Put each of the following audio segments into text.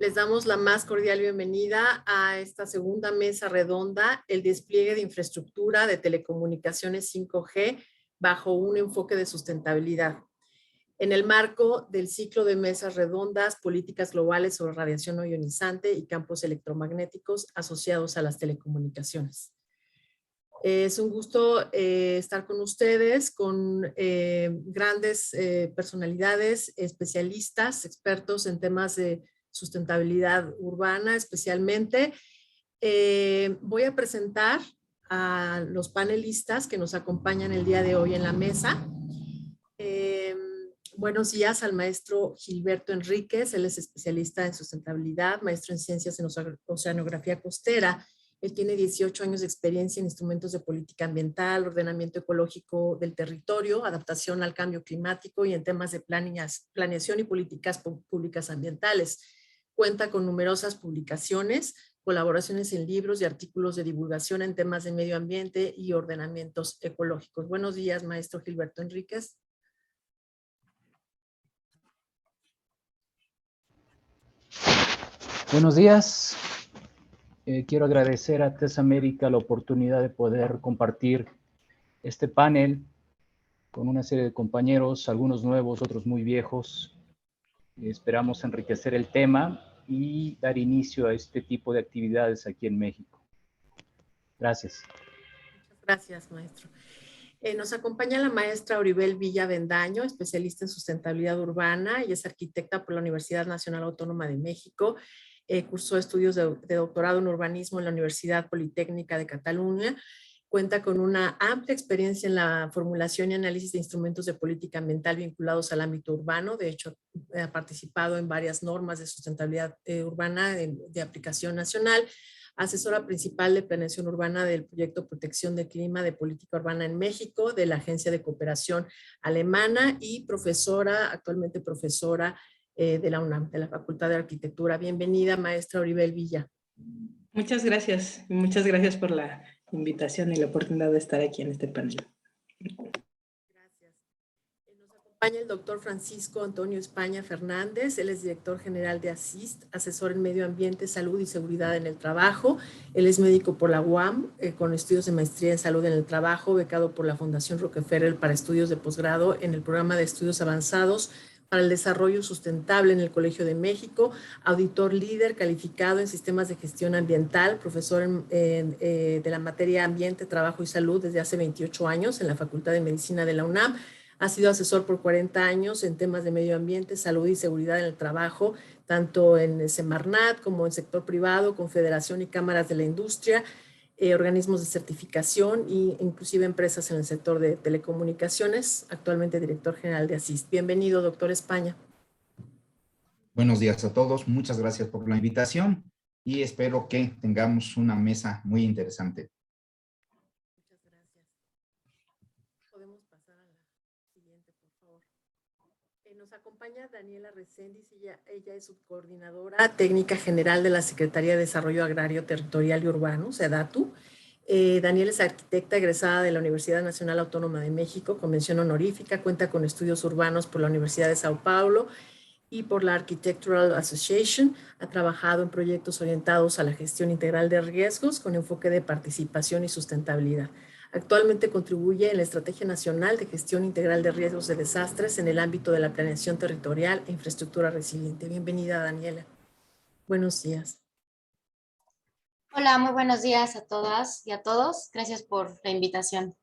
Les damos la más cordial bienvenida a esta segunda mesa redonda, el despliegue de infraestructura de telecomunicaciones 5G bajo un enfoque de sustentabilidad. En el marco del ciclo de mesas redondas, políticas globales sobre radiación no ionizante y campos electromagnéticos asociados a las telecomunicaciones. Es un gusto estar con ustedes, con grandes personalidades, especialistas, expertos en temas de sustentabilidad urbana especialmente. Voy a presentar a los panelistas que nos acompañan el día de hoy en la mesa. Buenos días al maestro Gilberto Enríquez, él es especialista en sustentabilidad, maestro en ciencias en oceanografía costera. Él tiene 18 años de experiencia en instrumentos de política ambiental, ordenamiento ecológico del territorio, adaptación al cambio climático y en temas de planeación y políticas públicas ambientales. Cuenta con numerosas publicaciones, colaboraciones en libros y artículos de divulgación en temas de medio ambiente y ordenamientos ecológicos. Buenos días, maestro Gilberto Enríquez. Buenos días. Quiero agradecer a TES América la oportunidad de poder compartir este panel con una serie de compañeros, algunos nuevos, otros muy viejos. Esperamos enriquecer el tema y dar inicio a este tipo de actividades aquí en México. Gracias. Muchas gracias, maestro. Nos acompaña la maestra Oribel Villa Bendaño, especialista en sustentabilidad urbana y es arquitecta por la Universidad Nacional Autónoma de México. Cursó estudios de doctorado en urbanismo en la Universidad Politécnica de Cataluña. Cuenta con una amplia experiencia en la formulación y análisis de instrumentos de política ambiental vinculados al ámbito urbano. De hecho, ha participado en varias normas de sustentabilidad urbana de aplicación nacional. Asesora principal de planeación urbana del proyecto Protección del Clima de Política Urbana en México, de la Agencia de Cooperación Alemana y profesora, actualmente profesora de la UNAM, de la Facultad de Arquitectura. Bienvenida, maestra Oribel Villa. Muchas gracias por la invitación y la oportunidad de estar aquí en este panel. Gracias. Nos acompaña el doctor Francisco Antonio España Fernández, él es director general de ASIST, asesor en medio ambiente, salud y seguridad en el trabajo. Él es médico por la UAM, con estudios de maestría en salud en el trabajo, becado por la Fundación Rockefeller para estudios de posgrado en el programa de estudios avanzados para el desarrollo sustentable en el Colegio de México, auditor líder calificado en sistemas de gestión ambiental, profesor de la materia ambiente, trabajo y salud desde hace 28 años en la Facultad de Medicina de la UNAM. Ha sido asesor por 40 años en temas de medio ambiente, salud y seguridad en el trabajo, tanto en Semarnat como en sector privado, confederación y cámaras de la industria, organismos de certificación e inclusive empresas en el sector de telecomunicaciones, actualmente director general de ASIST. Bienvenido, doctor España. Buenos días a todos, muchas gracias por la invitación y espero que tengamos una mesa muy interesante. Muchas gracias. Podemos pasar a la siguiente, por favor. Nos acompaña Daniela Reséndiz, ella es subcoordinadora técnica general de la Secretaría de Desarrollo Agrario, Territorial y Urbano, SEDATU. Daniela es arquitecta egresada de la Universidad Nacional Autónoma de México, con mención honorífica, cuenta con estudios urbanos por la Universidad de Sao Paulo y por la Architectural Association. Ha trabajado en proyectos orientados a la gestión integral de riesgos con enfoque de participación y sustentabilidad. Actualmente contribuye en la Estrategia Nacional de Gestión Integral de Riesgos de Desastres en el ámbito de la planeación territorial e infraestructura resiliente. Bienvenida, Daniela. Buenos días. Hola, muy buenos días a todas y a todos. Gracias por la invitación.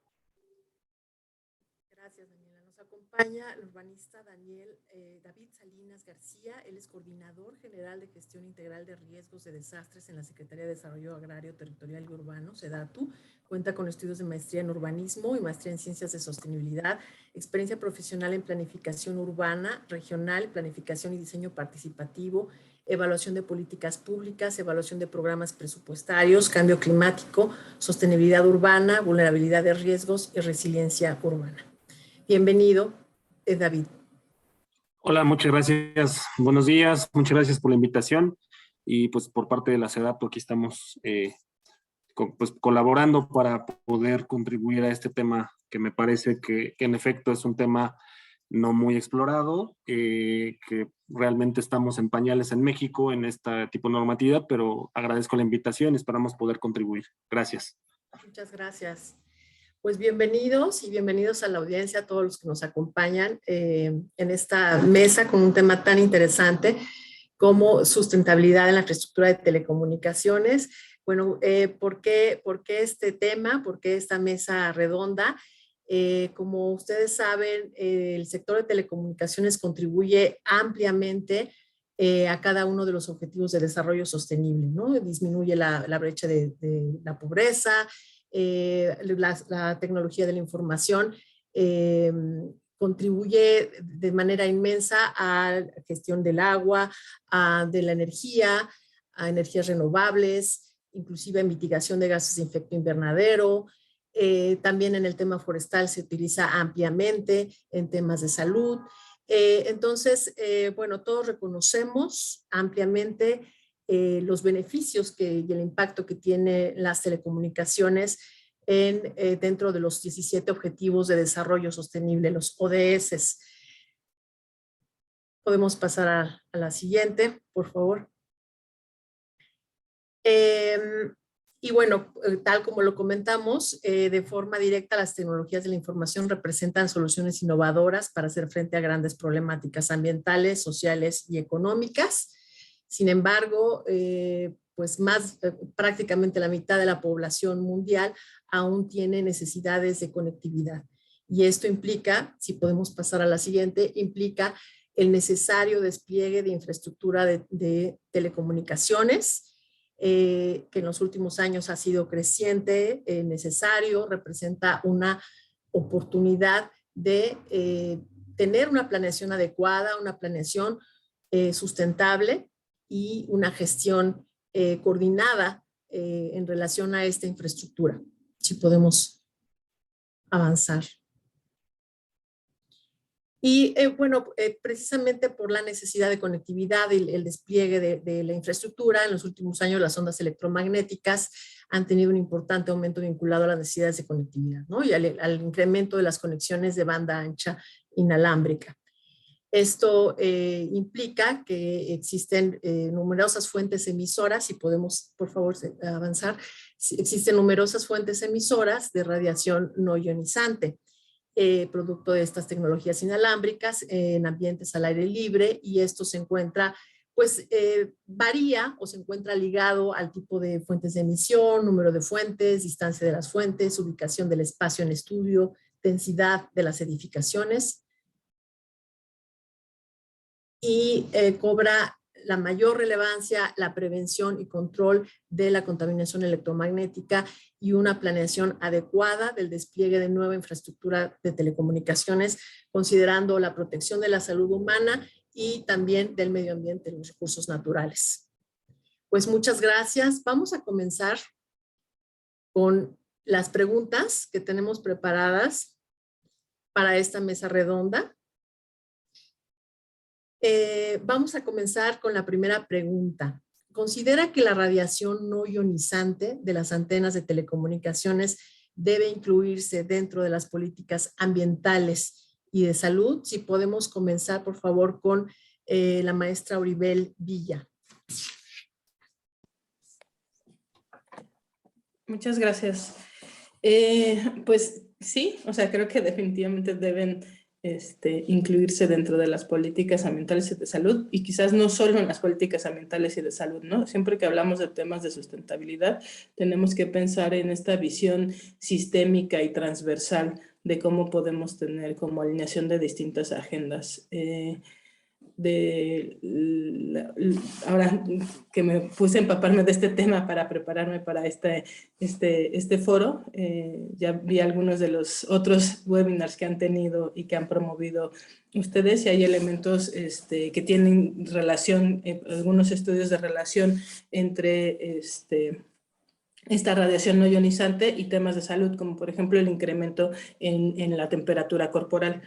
Gracias, Daniela. Nos acompaña el urbanista David Salinas García. Él es coordinador general de Gestión Integral de Riesgos de Desastres en la Secretaría de Desarrollo Agrario, Territorial y Urbano, SEDATU. Cuenta con estudios de maestría en urbanismo y maestría en ciencias de sostenibilidad, experiencia profesional en planificación urbana, regional, planificación y diseño participativo, evaluación de políticas públicas, evaluación de programas presupuestarios, cambio climático, sostenibilidad urbana, vulnerabilidad de riesgos y resiliencia urbana. Bienvenido, David. Hola, muchas gracias. Buenos días, muchas gracias por la invitación y pues por parte de la SEDATU aquí estamos colaborando para poder contribuir a este tema que me parece que en efecto es un tema no muy explorado, que realmente estamos en pañales en México en este tipo de normatividad, pero agradezco la invitación y esperamos poder contribuir. Gracias. Muchas gracias. Pues bienvenidos y bienvenidos a la audiencia, a todos los que nos acompañan en esta mesa con un tema tan interesante como sustentabilidad en la infraestructura de telecomunicaciones. Bueno, ¿por qué este tema? ¿Por qué esta mesa redonda? Como ustedes saben, el sector de telecomunicaciones contribuye ampliamente a cada uno de los objetivos de desarrollo sostenible, ¿no? Disminuye la brecha de la pobreza, la tecnología de la información contribuye de manera inmensa a la gestión del agua, de la energía, a energías renovables, inclusive a mitigación de gases de efecto invernadero. También en el tema forestal se utiliza ampliamente en temas de salud. Entonces, bueno, todos reconocemos ampliamente los beneficios y el impacto que tienen las telecomunicaciones dentro de los 17 Objetivos de Desarrollo Sostenible, los ODS. Podemos pasar a la siguiente, por favor. Y bueno, tal como lo comentamos, de forma directa las tecnologías de la información representan soluciones innovadoras para hacer frente a grandes problemáticas ambientales, sociales y económicas. Sin embargo, pues prácticamente la mitad de la población mundial aún tiene necesidades de conectividad. Y esto implica, si podemos pasar a la siguiente, implica el necesario despliegue de infraestructura de telecomunicaciones, que en los últimos años ha sido creciente, necesario, representa una oportunidad de tener una planeación adecuada, una planeación sustentable y una gestión coordinada en relación a esta infraestructura. Si podemos avanzar. Y bueno, precisamente por la necesidad de conectividad y el despliegue de la infraestructura, en los últimos años las ondas electromagnéticas han tenido un importante aumento vinculado a las necesidades de conectividad, ¿no? Y al incremento de las conexiones de banda ancha inalámbrica. Esto implica que existen numerosas fuentes emisoras, si podemos, por favor, avanzar. Existen numerosas fuentes emisoras de radiación no ionizante, producto de estas tecnologías inalámbricas en ambientes al aire libre, y esto se encuentra, pues varía o se encuentra ligado al tipo de fuentes de emisión, número de fuentes, distancia de las fuentes, ubicación del espacio en estudio, densidad de las edificaciones, y cobra la mayor relevancia la prevención y control de la contaminación electromagnética y una planeación adecuada del despliegue de nueva infraestructura de telecomunicaciones, considerando la protección de la salud humana y también del medio ambiente y los recursos naturales. Pues muchas gracias. Vamos a comenzar con las preguntas que tenemos preparadas para esta mesa redonda. Vamos a comenzar con la primera pregunta. ¿Considera que la radiación no ionizante de las antenas de telecomunicaciones debe incluirse dentro de las políticas ambientales y de salud? Si podemos comenzar, por favor, con la maestra Oribel Villa. Muchas gracias. Pues sí, o sea, creo que definitivamente deben incluirse dentro de las políticas ambientales y de salud, y quizás no solo en las políticas ambientales y de salud, ¿no? Siempre que hablamos de temas de sustentabilidad, tenemos que pensar en esta visión sistémica y transversal de cómo podemos tener como alineación de distintas agendas. Ahora que me puse a empaparme de este tema para prepararme para este foro, ya vi algunos de los otros webinars que han tenido y que han promovido ustedes, y hay elementos que tienen relación, algunos estudios de relación entre esta radiación no ionizante y temas de salud, como por ejemplo el incremento en la temperatura corporal.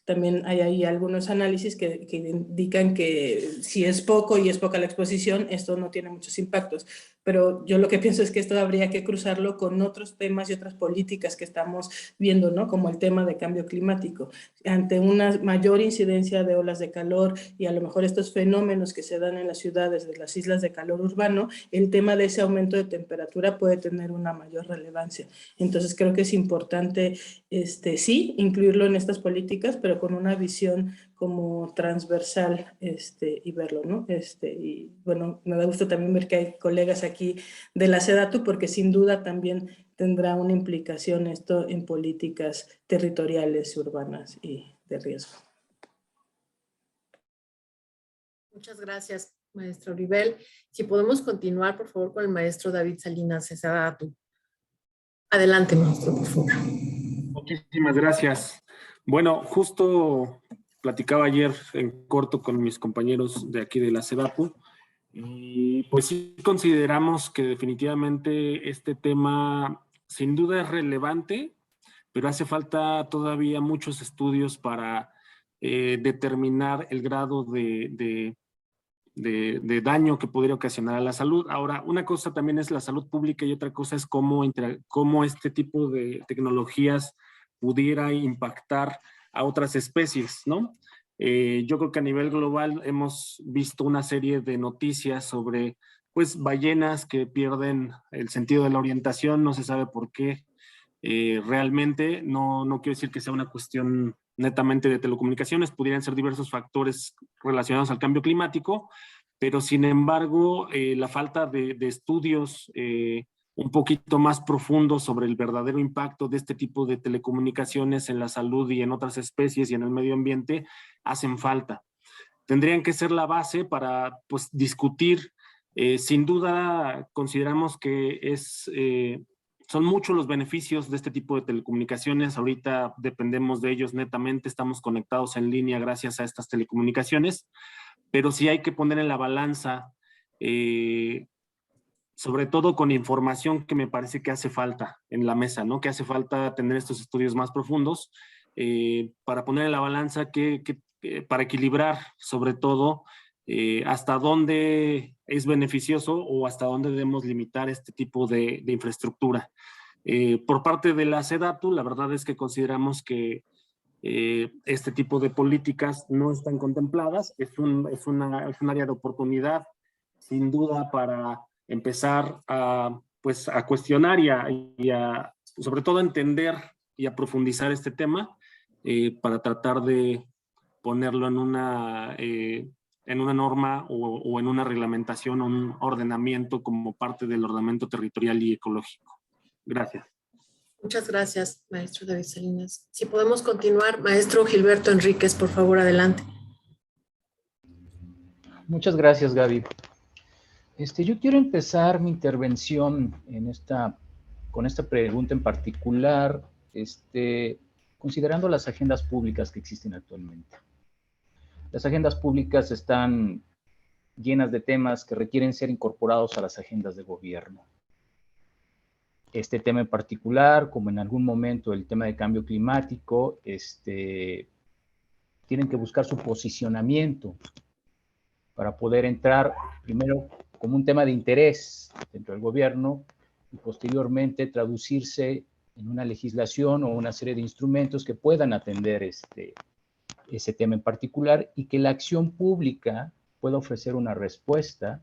también hay ahí algunos análisis que indican que si es poco y es poca la exposición, esto no tiene muchos impactos. Pero yo lo que pienso es que esto habría que cruzarlo con otros temas y otras políticas que estamos viendo, ¿no? Como el tema de cambio climático. Ante una mayor incidencia de olas de calor y a lo mejor estos fenómenos que se dan en las ciudades de las islas de calor urbano, el tema de ese aumento de temperatura puede tener una mayor relevancia. Entonces creo que es importante, sí, incluirlo en estas políticas, pero con una visión como transversal y verlo, ¿no? Y bueno, me da gusto también ver que hay colegas aquí de la SEDATU, porque sin duda también tendrá una implicación esto en políticas territoriales, urbanas y de riesgo. Muchas gracias, maestra Oribel. Si podemos continuar, por favor, con el maestro David Salinas SEDATU. Adelante, maestro, por favor. Muchísimas gracias. Bueno, justo platicaba ayer en corto con mis compañeros de aquí de la SEDATU y pues sí consideramos que definitivamente este tema sin duda es relevante, pero hace falta todavía muchos estudios para determinar el grado de daño que podría ocasionar a la salud. Ahora, una cosa también es la salud pública y otra cosa es cómo este tipo de tecnologías pudiera impactar a otras especies, ¿no? Yo creo que a nivel global hemos visto una serie de noticias sobre, pues, ballenas que pierden el sentido de la orientación, no se sabe por qué. Realmente no quiero decir que sea una cuestión netamente de telecomunicaciones, pudieran ser diversos factores relacionados al cambio climático, pero sin embargo la falta de estudios un poquito más profundos sobre el verdadero impacto de este tipo de telecomunicaciones en la salud y en otras especies y en el medio ambiente hacen falta. Tendrían que ser la base para, pues, discutir. Sin duda consideramos que son muchos los beneficios de este tipo de telecomunicaciones. Ahorita dependemos de ellos netamente, estamos conectados en línea gracias a estas telecomunicaciones, pero sí hay que poner en la balanza, sobre todo con información que me parece que hace falta en la mesa, ¿no? Que hace falta tener estos estudios más profundos para poner en la balanza para equilibrar sobre todo hasta dónde es beneficioso o hasta dónde debemos limitar este tipo de infraestructura. Por parte de la SEDATU, la verdad es que consideramos que este tipo de políticas no están contempladas. Es un área de oportunidad, sin duda, para empezar a cuestionar y a sobre todo entender y a profundizar este tema para tratar de ponerlo en una norma o en una reglamentación o un ordenamiento como parte del ordenamiento territorial y ecológico. Gracias. Muchas gracias, maestro David Salinas. Si podemos continuar, maestro Gilberto Enríquez, por favor, adelante. Muchas gracias, Gaby. Yo quiero empezar mi intervención con esta pregunta en particular, considerando las agendas públicas que existen actualmente. Las agendas públicas están llenas de temas que requieren ser incorporados a las agendas de gobierno. Este tema en particular, como en algún momento el tema de cambio climático, tienen que buscar su posicionamiento para poder entrar primero como un tema de interés dentro del gobierno y posteriormente traducirse en una legislación o una serie de instrumentos que puedan atender ese tema en particular y que la acción pública pueda ofrecer una respuesta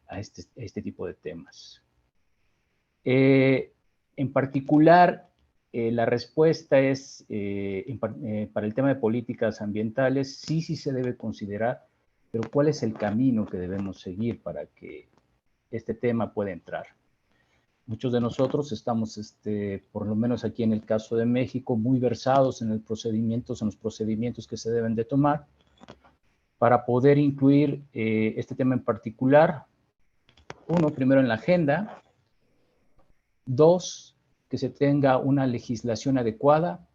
a este tipo de temas. En particular, la respuesta es, para el tema de políticas ambientales, sí se debe considerar, pero ¿cuál es el camino que debemos seguir para que este tema pueda entrar? Muchos de nosotros estamos, por lo menos aquí en el caso de México, muy versados en los procedimientos que se deben de tomar para poder incluir este tema en particular. Uno, primero en la agenda. Dos, que se tenga una legislación adecuada.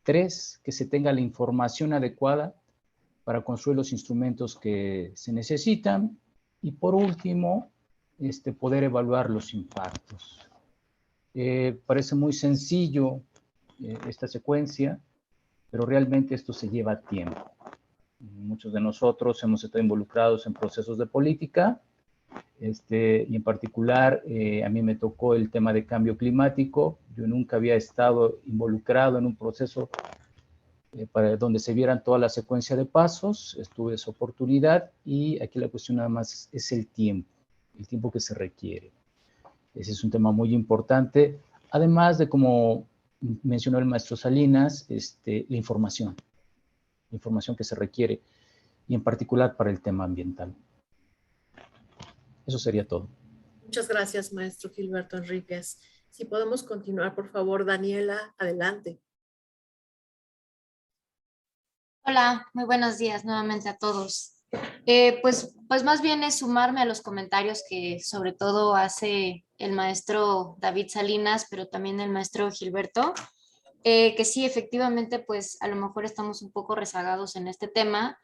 Tres, que se tenga la información adecuada para construir los instrumentos que se necesitan. Y por último, poder evaluar los impactos. Parece muy sencillo esta secuencia, pero realmente esto se lleva tiempo. Muchos de nosotros hemos estado involucrados en procesos de política, y en particular a mí me tocó el tema de cambio climático. Yo nunca había estado involucrado en un proceso para donde se vieran toda la secuencia de pasos. Tuve esa oportunidad y aquí la cuestión nada más es el tiempo que se requiere. Ese es un tema muy importante, además de, como mencionó el maestro Salinas, la información que se requiere, y en particular para el tema ambiental. Eso sería todo. Muchas gracias, maestro Gilberto Enríquez. Si podemos continuar, por favor, Daniela, adelante. Hola, muy buenos días nuevamente a todos. Pues más bien es sumarme a los comentarios que sobre todo hace el maestro David Salinas, pero también el maestro Gilberto, que sí, efectivamente, pues a lo mejor estamos un poco rezagados en este tema,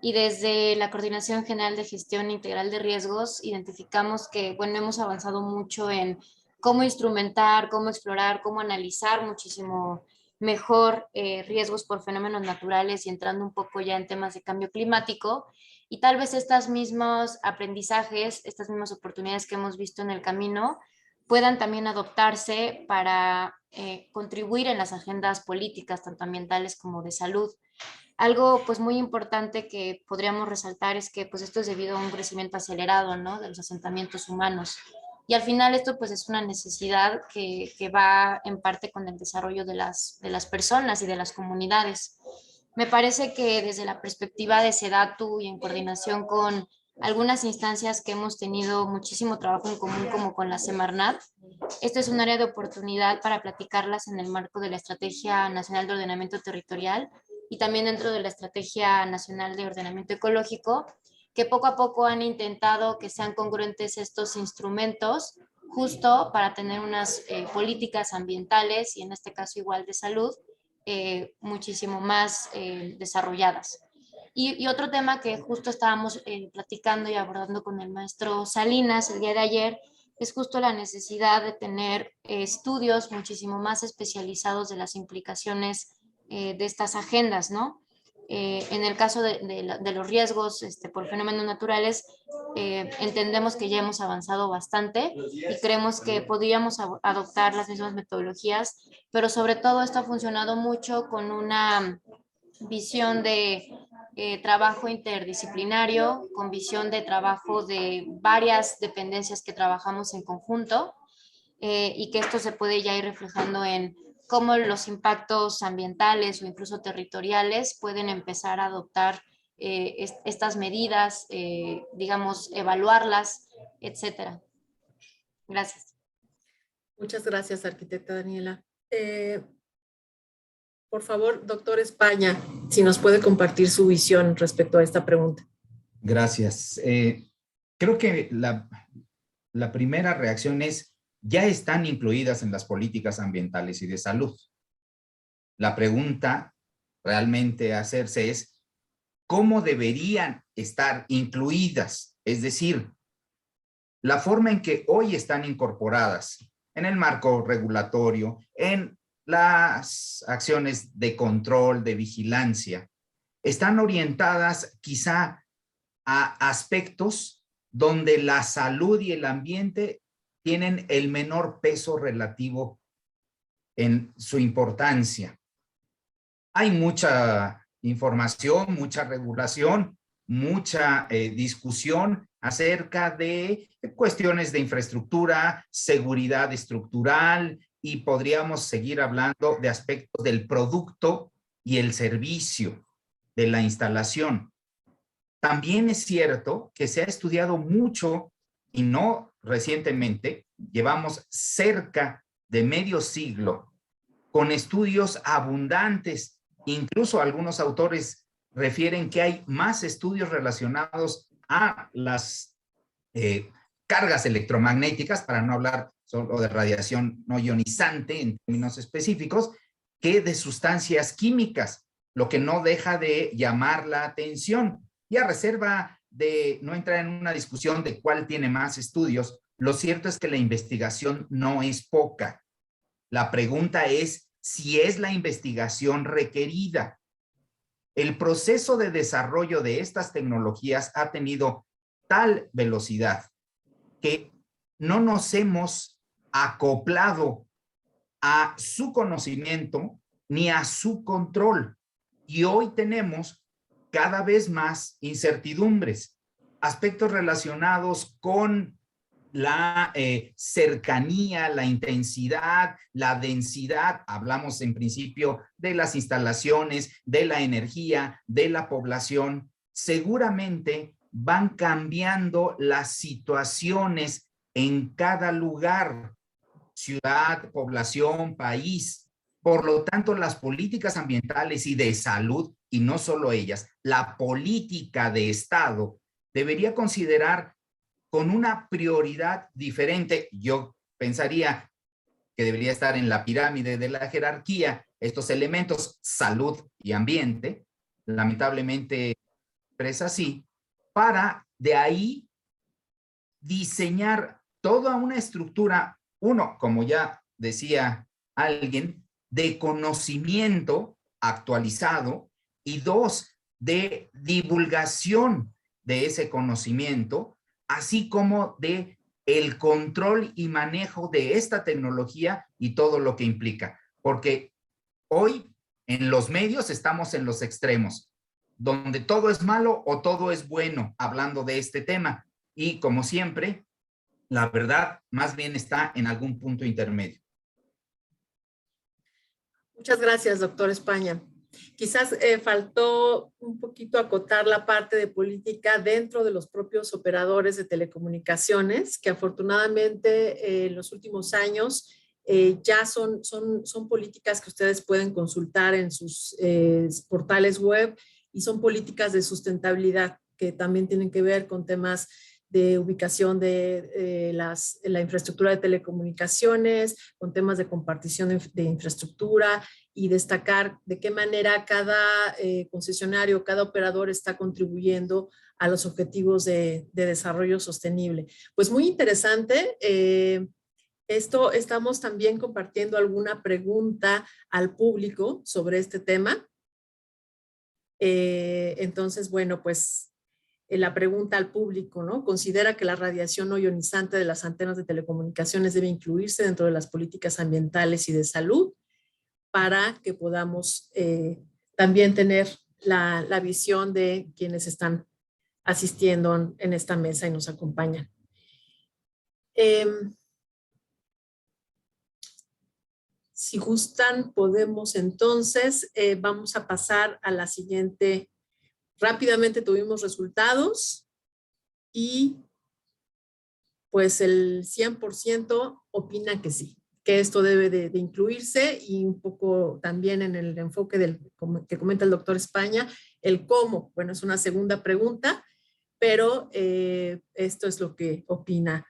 y desde la Coordinación General de Gestión Integral de Riesgos identificamos que, bueno, hemos avanzado mucho en cómo instrumentar, cómo explorar, cómo analizar muchísimo mejor riesgos por fenómenos naturales, y entrando un poco ya en temas de cambio climático, y tal vez estos mismos aprendizajes, estas mismas oportunidades que hemos visto en el camino puedan también adoptarse para contribuir en las agendas políticas, tanto ambientales como de salud. Algo pues muy importante que podríamos resaltar es que pues esto es debido a un crecimiento acelerado, ¿no?, de los asentamientos humanos. Y al final esto pues es una necesidad que va en parte con el desarrollo de las personas y de las comunidades. Me parece que desde la perspectiva de SEDATU y en coordinación con algunas instancias que hemos tenido muchísimo trabajo en común, como con la Semarnat, esto es un área de oportunidad para platicarlas en el marco de la Estrategia Nacional de Ordenamiento Territorial y también dentro de la Estrategia Nacional de Ordenamiento Ecológico, que poco a poco han intentado que sean congruentes estos instrumentos, justo para tener unas políticas ambientales y en este caso igual de salud, muchísimo más desarrolladas. Y otro tema que justo estábamos platicando y abordando con el maestro Salinas el día de ayer es justo la necesidad de tener estudios muchísimo más especializados de las implicaciones de estas agendas, ¿no? En el caso de los riesgos por fenómenos naturales, entendemos que ya hemos avanzado bastante y creemos que podríamos adoptar las mismas metodologías, pero sobre todo esto ha funcionado mucho con una visión de trabajo interdisciplinario, con visión de trabajo de varias dependencias que trabajamos en conjunto, y que esto se puede ya ir reflejando en cómo los impactos ambientales o incluso territoriales pueden empezar a adoptar estas medidas, digamos, evaluarlas, etcétera. Gracias. Muchas gracias, arquitecta Daniela. Por favor, doctor España, si nos puede compartir su visión respecto a esta pregunta. Gracias. Creo que la primera reacción es: ya están incluidas en las políticas ambientales y de salud. La pregunta realmente a hacerse es: ¿cómo deberían estar incluidas? Es decir, la forma en que hoy están incorporadas en el marco regulatorio, en las acciones de control, de vigilancia, están orientadas quizá a aspectos donde la salud y el ambiente tienen el menor peso relativo en su importancia. Hay mucha información, mucha regulación, mucha discusión acerca de cuestiones de infraestructura, seguridad estructural, y podríamos seguir hablando de aspectos del producto y el servicio de la instalación. También es cierto que se ha estudiado mucho, y no recientemente, llevamos cerca de medio siglo con estudios abundantes. Incluso algunos autores refieren que hay más estudios relacionados a las cargas electromagnéticas, para no hablar solo de radiación no ionizante en términos específicos, que de sustancias químicas, lo que no deja de llamar la atención. Y a reserva de no entrar en una discusión de cuál tiene más estudios, lo cierto es que la investigación no es poca. La pregunta es si es la investigación requerida. El proceso de desarrollo de estas tecnologías ha tenido tal velocidad que no nos hemos acoplado a su conocimiento ni a su control. Y hoy tenemos cada vez más incertidumbres, aspectos relacionados con la cercanía, la intensidad, la densidad. Hablamos en principio de las instalaciones, de la energía, de la población. Seguramente van cambiando las situaciones en cada lugar, ciudad, población, país. Por lo tanto, las políticas ambientales y de salud, y no solo ellas, la política de Estado debería considerar con una prioridad diferente. Yo pensaría que debería estar en la pirámide de la jerarquía estos elementos, salud y ambiente. Lamentablemente es así, para de ahí diseñar toda una estructura, uno, como ya decía alguien, de conocimiento actualizado, y dos, de divulgación de ese conocimiento, así como de el control y manejo de esta tecnología y todo lo que implica. Porque hoy en los medios estamos en los extremos, donde todo es malo o todo es bueno, hablando de este tema. Y como siempre, la verdad más bien está en algún punto intermedio. Muchas gracias, doctor España. Quizás faltó un poquito acotar la parte de política dentro de los propios operadores de telecomunicaciones, que afortunadamente en los últimos años ya son políticas que ustedes pueden consultar en sus portales web, y son políticas de sustentabilidad que también tienen que ver con temas de ubicación de la infraestructura de telecomunicaciones, con temas de compartición de infraestructura, y destacar de qué manera cada concesionario, cada operador está contribuyendo a los objetivos de desarrollo sostenible. Pues muy interesante. Esto estamos también compartiendo alguna pregunta al público sobre este tema. Entonces, bueno, pues la pregunta al público, ¿no? ¿Considera que la radiación no ionizante de las antenas de telecomunicaciones debe incluirse dentro de las políticas ambientales y de salud, para que podamos también tener la visión de quienes están asistiendo en esta mesa y nos acompañan? Si gustan, podemos entonces, vamos a pasar a la siguiente. Rápidamente tuvimos resultados y pues el 100% opina que sí, que esto debe de incluirse, y un poco también en el enfoque que comenta el doctor España, el cómo. Bueno, es una segunda pregunta, pero esto es lo que opina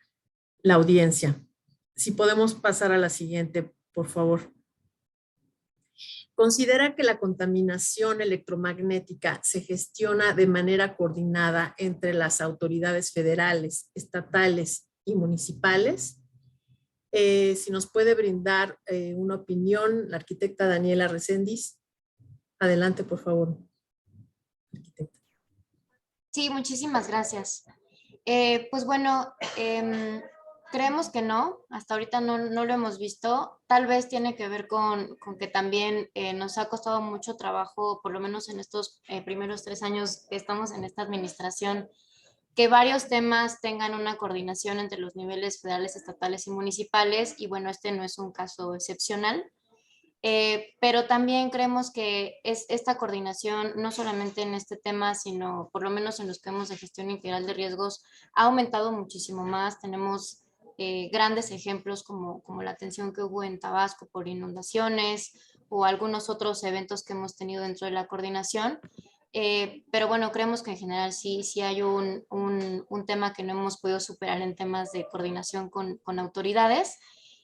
la audiencia. Si podemos pasar a la siguiente, por favor. ¿Considera que la contaminación electromagnética se gestiona de manera coordinada entre las autoridades federales, estatales y municipales? Si nos puede brindar una opinión, la arquitecta Daniela Recendis. Adelante, por favor. Arquitecta. Sí, muchísimas gracias. Pues bueno, creemos que no, hasta ahorita no lo hemos visto. Tal vez tiene que ver con que también nos ha costado mucho trabajo, por lo menos en estos primeros 3 años que estamos en esta administración, que varios temas tengan una coordinación entre los niveles federales, estatales y municipales, y bueno, este no es un caso excepcional. Pero también creemos que esta coordinación, no solamente en este tema, sino por lo menos en los temas de gestión integral de riesgos, ha aumentado muchísimo más. Tenemos grandes ejemplos como la atención que hubo en Tabasco por inundaciones, o algunos otros eventos que hemos tenido dentro de la coordinación. Pero bueno, creemos que en general sí hay un tema que no hemos podido superar en temas de coordinación con autoridades,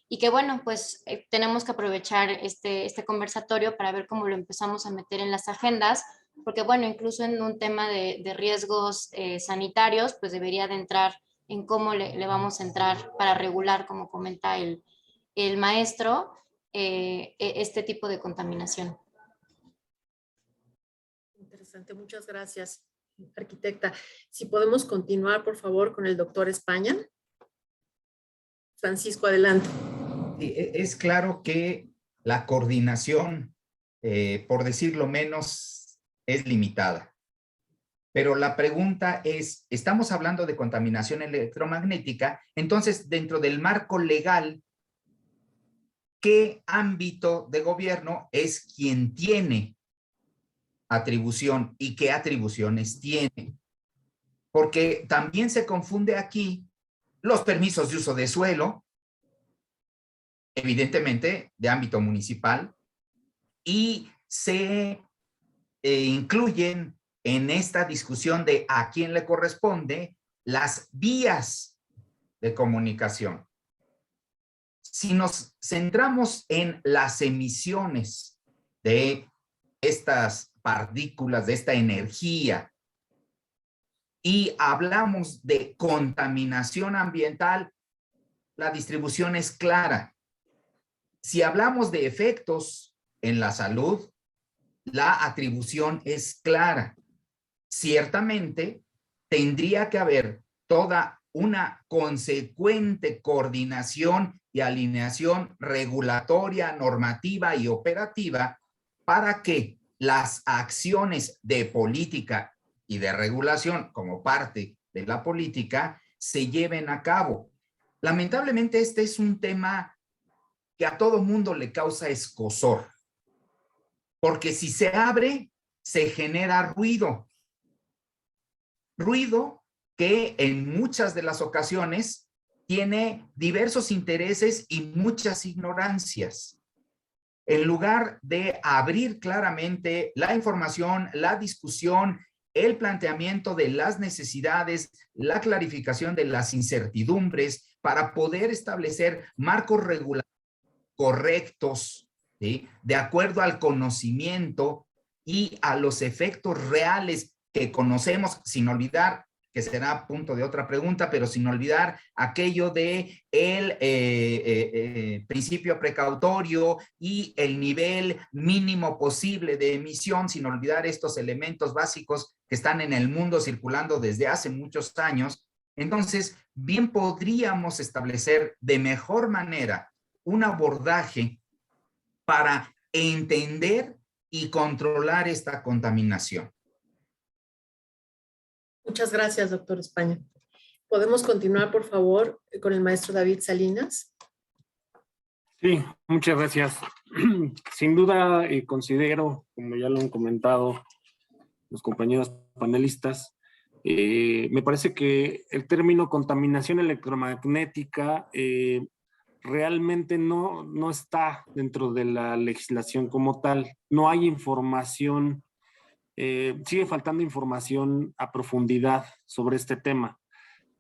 y que bueno, pues tenemos que aprovechar este conversatorio para ver cómo lo empezamos a meter en las agendas, porque bueno, incluso en un tema de riesgos sanitarios, pues debería de entrar en cómo le vamos a entrar para regular, como comenta el maestro. este tipo de contaminación. Interesante, muchas gracias, arquitecta. Si podemos continuar, por favor, con el doctor España. Francisco, adelante. Sí, es claro que la coordinación, por decirlo menos, es limitada. Pero la pregunta es, estamos hablando de contaminación electromagnética, entonces dentro del marco legal, ¿qué ámbito de gobierno es quien tiene atribución y qué atribuciones tiene? Porque también se confunde aquí los permisos de uso de suelo, evidentemente de ámbito municipal, y se incluyen en esta discusión de a quién le corresponde las vías de comunicación. Si nos centramos en las emisiones de estas partículas, de esta energía, y hablamos de contaminación ambiental, la distribución es clara. Si hablamos de efectos en la salud, la atribución es clara. Ciertamente, tendría que haber toda una consecuente coordinación y alineación regulatoria, normativa y operativa para que las acciones de política y de regulación como parte de la política se lleven a cabo. Lamentablemente, este es un tema que a todo mundo le causa escozor, porque si se abre, se genera ruido. Ruido que en muchas de las ocasiones tiene diversos intereses y muchas ignorancias. En lugar de abrir claramente la información, la discusión, el planteamiento de las necesidades, la clarificación de las incertidumbres para poder establecer marcos regulatorios correctos, ¿sí?, de acuerdo al conocimiento y a los efectos reales que conocemos, sin olvidar, que será punto de otra pregunta, pero sin olvidar aquello de el principio precautorio y el nivel mínimo posible de emisión, sin olvidar estos elementos básicos que están en el mundo circulando desde hace muchos años. Entonces, bien podríamos establecer de mejor manera un abordaje para entender y controlar esta contaminación. Muchas gracias, doctor España. ¿Podemos continuar, por favor, con el maestro David Salinas? Sí, muchas gracias. Sin duda, considero, como ya lo han comentado los compañeros panelistas, me parece que el término contaminación electromagnética realmente no está dentro de la legislación como tal. No hay información, sigue faltando información a profundidad sobre este tema.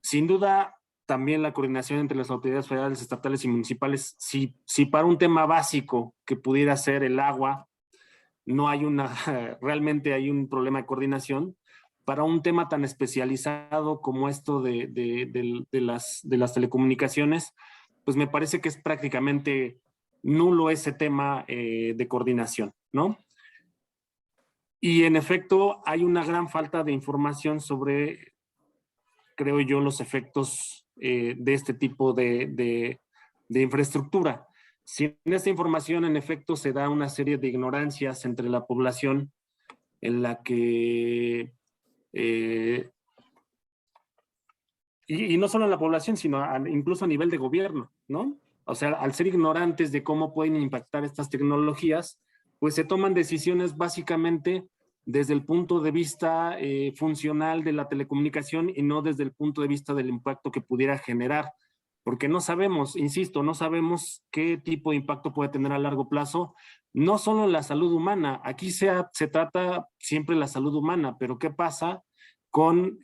Sin duda, también la coordinación entre las autoridades federales, estatales y municipales, si para un tema básico que pudiera ser el agua, no hay realmente hay un problema de coordinación, para un tema tan especializado como esto de las telecomunicaciones, pues me parece que es prácticamente nulo ese tema de coordinación, ¿no? Y en efecto, hay una gran falta de información sobre, creo yo, los efectos de este tipo de infraestructura. Sin esta información, en efecto, se da una serie de ignorancias entre la población en la que... y no solo en la población, sino incluso a nivel de gobierno, ¿no? O sea, al ser ignorantes de cómo pueden impactar estas tecnologías, pues se toman decisiones básicamente desde el punto de vista funcional de la telecomunicación y no desde el punto de vista del impacto que pudiera generar, porque no sabemos, insisto, no sabemos qué tipo de impacto puede tener a largo plazo, no solo en la salud humana, aquí se trata siempre de la salud humana, pero ¿qué pasa con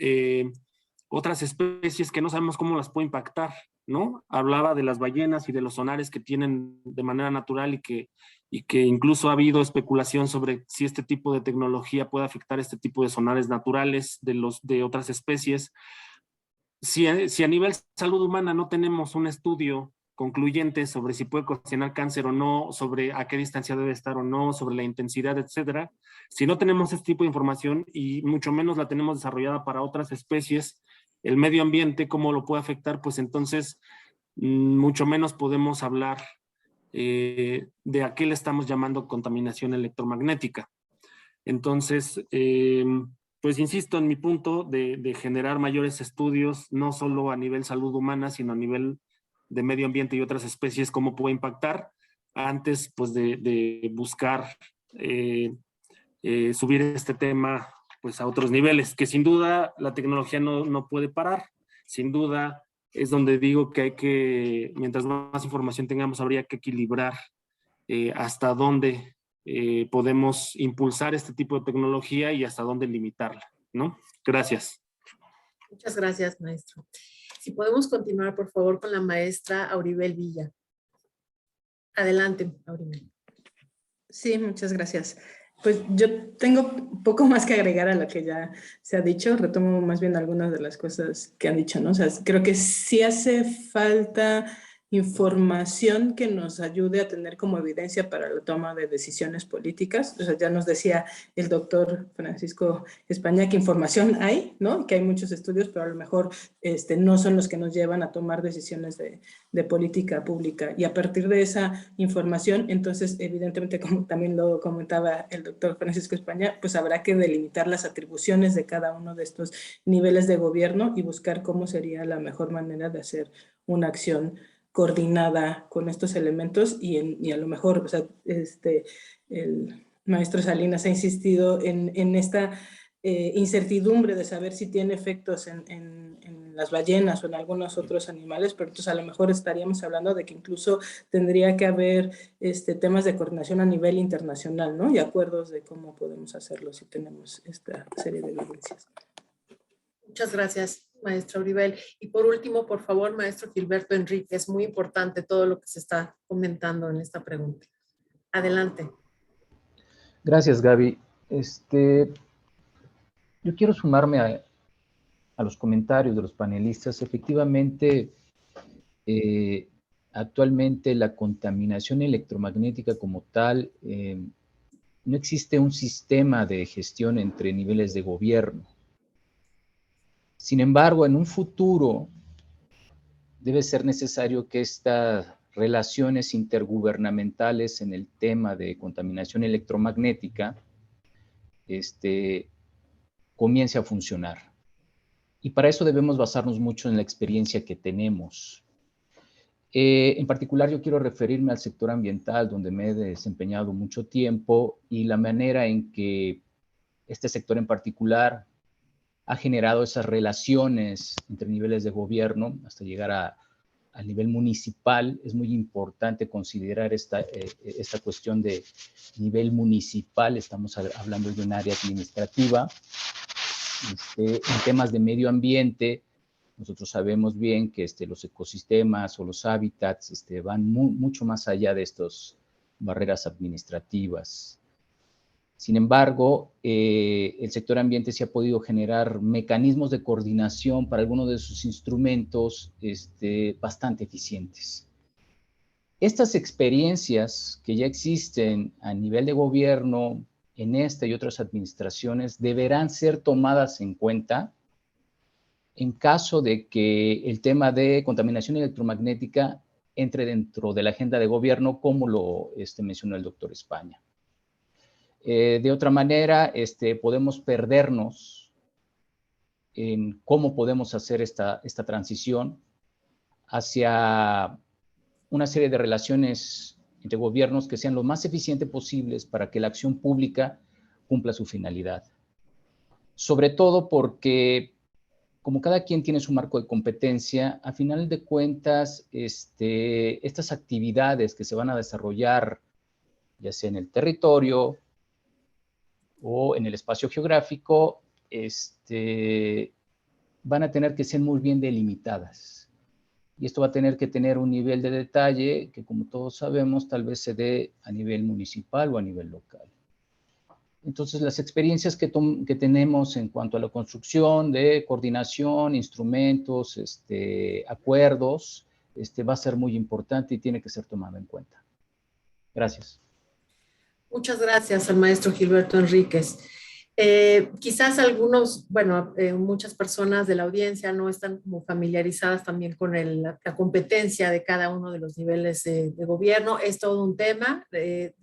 otras especies que no sabemos cómo las puede impactar, ¿no? Hablaba de las ballenas y de los sonares que tienen de manera natural y que incluso ha habido especulación sobre si este tipo de tecnología puede afectar este tipo de sonares naturales de otras especies. Si a nivel salud humana no tenemos un estudio concluyentes sobre si puede ocasionar cáncer o no, sobre a qué distancia debe estar o no, sobre la intensidad, etcétera. Si no tenemos este tipo de información y mucho menos la tenemos desarrollada para otras especies, el medio ambiente, cómo lo puede afectar, pues entonces mucho menos podemos hablar de a qué le estamos llamando contaminación electromagnética. Entonces, pues insisto en mi punto de generar mayores estudios, no solo a nivel salud humana, sino a nivel de medio ambiente y otras especies, cómo puede impactar, antes pues de buscar subir este tema pues a otros niveles, que sin duda la tecnología no puede parar. Sin duda es donde digo que hay que, mientras más información tengamos, habría que equilibrar hasta dónde podemos impulsar este tipo de tecnología y hasta dónde limitarla, ¿no? Gracias. Muchas gracias, maestro. Si podemos continuar, por favor, con la maestra Auribel Villa. Adelante, Auribel. Sí, muchas gracias. Pues yo tengo poco más que agregar a lo que ya se ha dicho. Retomo más bien algunas de las cosas que han dicho, ¿no? O sea, creo que sí hace falta información que nos ayude a tener como evidencia para la toma de decisiones políticas. O sea, ya nos decía el doctor Francisco España que información hay, ¿no? Que hay muchos estudios, pero a lo mejor no son los que nos llevan a tomar decisiones de política pública. Y a partir de esa información, entonces, evidentemente, como también lo comentaba el doctor Francisco España, pues habrá que delimitar las atribuciones de cada uno de estos niveles de gobierno y buscar cómo sería la mejor manera de hacer una acción coordinada con estos elementos y a lo mejor, o sea, el maestro Salinas ha insistido en esta incertidumbre de saber si tiene efectos en las ballenas o en algunos otros animales, pero entonces a lo mejor estaríamos hablando de que incluso tendría que haber temas de coordinación a nivel internacional, ¿no? Y acuerdos de cómo podemos hacerlo si tenemos esta serie de evidencias. Muchas gracias, maestra Auribel. Y por último, por favor, maestro Gilberto Enrique, es muy importante todo lo que se está comentando en esta pregunta. Adelante. Gracias, Gaby. Yo quiero sumarme a los comentarios de los panelistas. Efectivamente, actualmente la contaminación electromagnética como tal, no existe un sistema de gestión entre niveles de gobierno. Sin embargo, en un futuro debe ser necesario que estas relaciones intergubernamentales en el tema de contaminación electromagnética comience a funcionar. Y para eso debemos basarnos mucho en la experiencia que tenemos. En particular, yo quiero referirme al sector ambiental, donde me he desempeñado mucho tiempo, y la manera en que este sector en particular ha generado esas relaciones entre niveles de gobierno hasta llegar al nivel municipal. Es muy importante considerar esta cuestión de nivel municipal. Estamos hablando de un área administrativa. En temas de medio ambiente, nosotros sabemos bien que los ecosistemas o los hábitats van mucho más allá de estas barreras administrativas. Sin embargo, el sector ambiente sí ha podido generar mecanismos de coordinación para algunos de sus instrumentos bastante eficientes. Estas experiencias que ya existen a nivel de gobierno en esta y otras administraciones deberán ser tomadas en cuenta en caso de que el tema de contaminación electromagnética entre dentro de la agenda de gobierno, como lo mencionó el doctor España. De otra manera, podemos perdernos en cómo podemos hacer esta transición hacia una serie de relaciones entre gobiernos que sean lo más eficientes posibles para que la acción pública cumpla su finalidad. Sobre todo porque, como cada quien tiene su marco de competencia, a final de cuentas, estas actividades que se van a desarrollar, ya sea en el territorio o en el espacio geográfico, van a tener que ser muy bien delimitadas. Y esto va a tener que tener un nivel de detalle que, como todos sabemos, tal vez se dé a nivel municipal o a nivel local. Entonces, las experiencias que tenemos en cuanto a la construcción de coordinación, instrumentos, acuerdos, va a ser muy importante y tiene que ser tomado en cuenta. Gracias. Muchas gracias al maestro Gilberto Enríquez. Quizás algunos, bueno, muchas personas de la audiencia no están como familiarizadas también con la competencia de cada uno de los niveles de gobierno. Es todo un tema,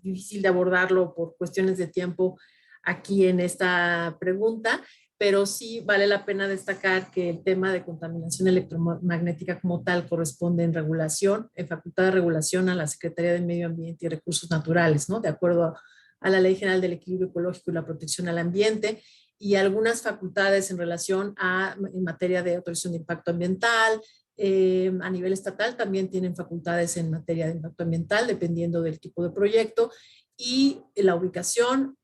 difícil de abordarlo por cuestiones de tiempo aquí en esta pregunta, pero sí vale la pena destacar que el tema de contaminación electromagnética como tal corresponde en regulación, en facultad de regulación a la Secretaría de Medio Ambiente y Recursos Naturales, ¿no? De acuerdo a la Ley General del Equilibrio Ecológico y la Protección al Ambiente, y algunas facultades en relación en materia de autorización de impacto ambiental. A nivel estatal también tienen facultades en materia de impacto ambiental, dependiendo del tipo de proyecto, y la ubicación.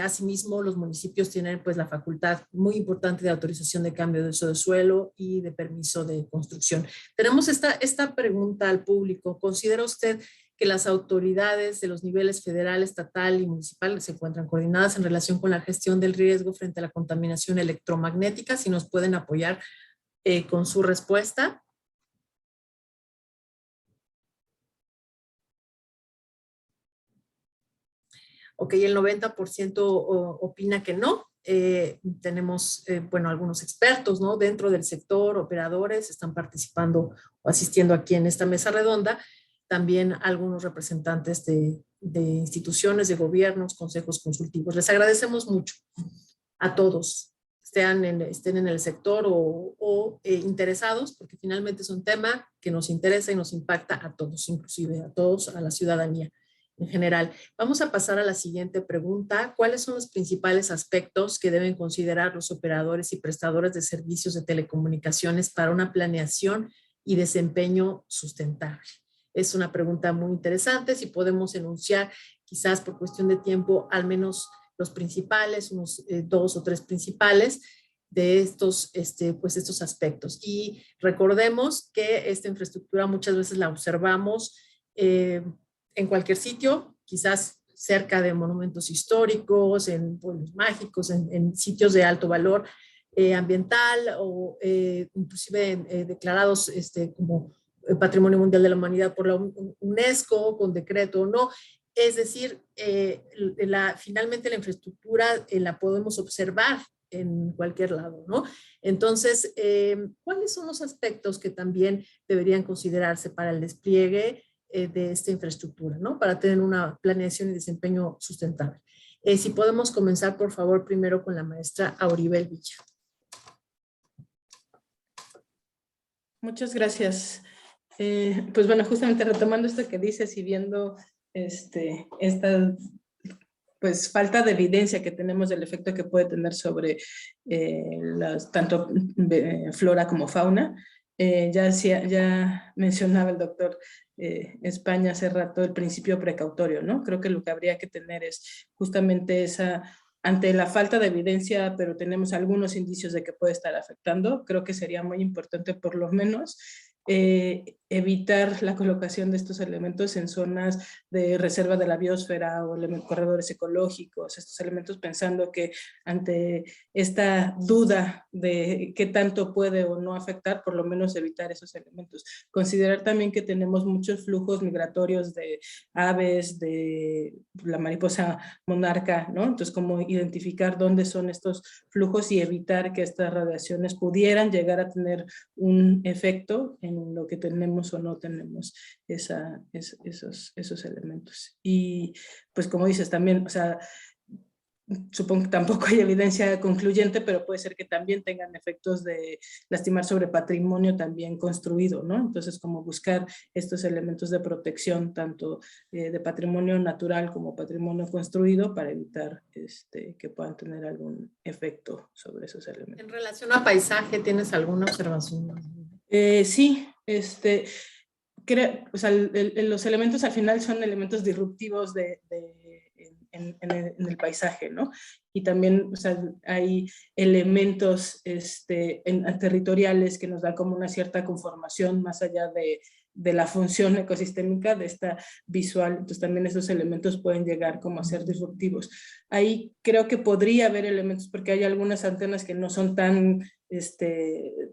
Asimismo, los municipios tienen pues la facultad muy importante de autorización de cambio de uso de suelo y de permiso de construcción. Tenemos esta pregunta al público. ¿Considera usted que las autoridades de los niveles federal, estatal y municipal se encuentran coordinadas en relación con la gestión del riesgo frente a la contaminación electromagnética? Si nos pueden apoyar con su respuesta. Ok, el 90% opina que no. Tenemos, bueno, algunos expertos, ¿no? Dentro del sector, operadores, están participando o asistiendo aquí en esta mesa redonda. También algunos representantes de instituciones, de gobiernos, consejos consultivos. Les agradecemos mucho a todos, estén en el sector o interesados, porque finalmente es un tema que nos interesa y nos impacta a todos, inclusive a todos, a la ciudadanía en general. Vamos a pasar a la siguiente pregunta. ¿Cuáles son los principales aspectos que deben considerar los operadores y prestadores de servicios de telecomunicaciones para una planeación y desempeño sustentable? Es una pregunta muy interesante. Si podemos enunciar, quizás por cuestión de tiempo, al menos los principales, unos 2 o 3 principales de estos aspectos. Y recordemos que esta infraestructura muchas veces la observamos en cualquier sitio, quizás cerca de monumentos históricos, en pueblos mágicos, en sitios de alto valor ambiental o inclusive declarados como Patrimonio Mundial de la Humanidad por la UNESCO, con decreto o no. Es decir, finalmente la infraestructura la podemos observar en cualquier lado, ¿no? Entonces, ¿cuáles son los aspectos que también deberían considerarse para el despliegue de esta infraestructura, ¿no? Para tener una planeación y desempeño sustentable? Si podemos comenzar, por favor, primero con la maestra Auribel Villa. Muchas gracias. Pues bueno, justamente retomando esto que dices y viendo esta pues falta de evidencia que tenemos del efecto que puede tener sobre tanto flora como fauna. Ya mencionaba el doctor España hace rato el principio precautorio, ¿no? Creo que lo que habría que tener es justamente ante la falta de evidencia, pero tenemos algunos indicios de que puede estar afectando, creo que sería muy importante por lo menos evitar la colocación de estos elementos en zonas de reserva de la biosfera o corredores ecológicos, estos elementos pensando que ante esta duda de qué tanto puede o no afectar, por lo menos evitar esos elementos. Considerar también que tenemos muchos flujos migratorios de aves, de la mariposa monarca, ¿no? Entonces, cómo identificar dónde son estos flujos y evitar que estas radiaciones pudieran llegar a tener un efecto en lo que tenemos o no tenemos esos elementos. Y pues como dices también, o sea, supongo que tampoco hay evidencia concluyente, pero puede ser que también tengan efectos de lastimar sobre patrimonio también construido, ¿no? Entonces, como buscar estos elementos de protección, tanto de patrimonio natural como patrimonio construido, para evitar que puedan tener algún efecto sobre esos elementos. En relación a paisaje, ¿tienes alguna observación? Sí, o sea, los elementos al final son elementos disruptivos en el paisaje, ¿no? Y también, o sea, hay elementos territoriales que nos dan como una cierta conformación más allá de la función ecosistémica de esta visual. Entonces también esos elementos pueden llegar como a ser disruptivos. Ahí creo que podría haber elementos, porque hay algunas antenas que no son tan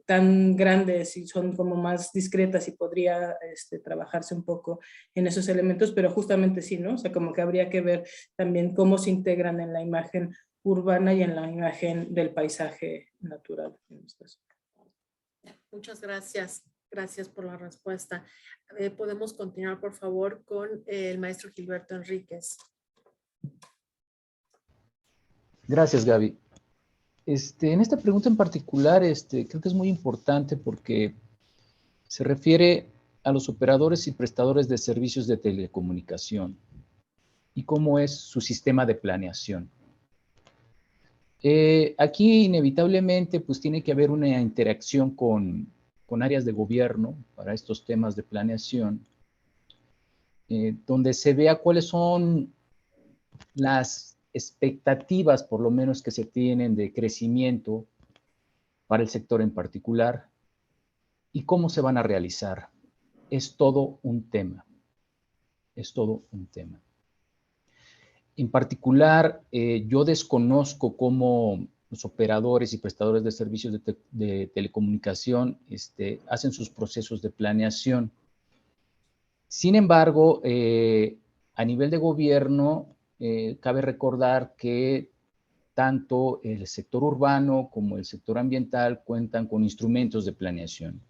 tan grandes y son como más discretas y podría trabajarse un poco en esos elementos, pero justamente sí, ¿no? O sea, como que habría que ver también cómo se integran en la imagen urbana y en la imagen del paisaje natural. Muchas gracias. Gracias por la respuesta. Podemos continuar, por favor, con el maestro Gilberto Enríquez. Gracias, Gaby. En esta pregunta en particular, creo que es muy importante porque se refiere a los operadores y prestadores de servicios de telecomunicación y cómo es su sistema de planeación. Aquí inevitablemente pues tiene que haber una interacción con áreas de gobierno para estos temas de planeación, donde se vea cuáles son las expectativas, por lo menos, que se tienen de crecimiento para el sector en particular y cómo se van a realizar. Es todo un tema. Es todo un tema. En particular, yo desconozco cómo los operadores y prestadores de servicios de telecomunicación hacen sus procesos de planeación. Sin embargo, a nivel de gobierno, cabe recordar que tanto el sector urbano como el sector ambiental cuentan con instrumentos de planeación,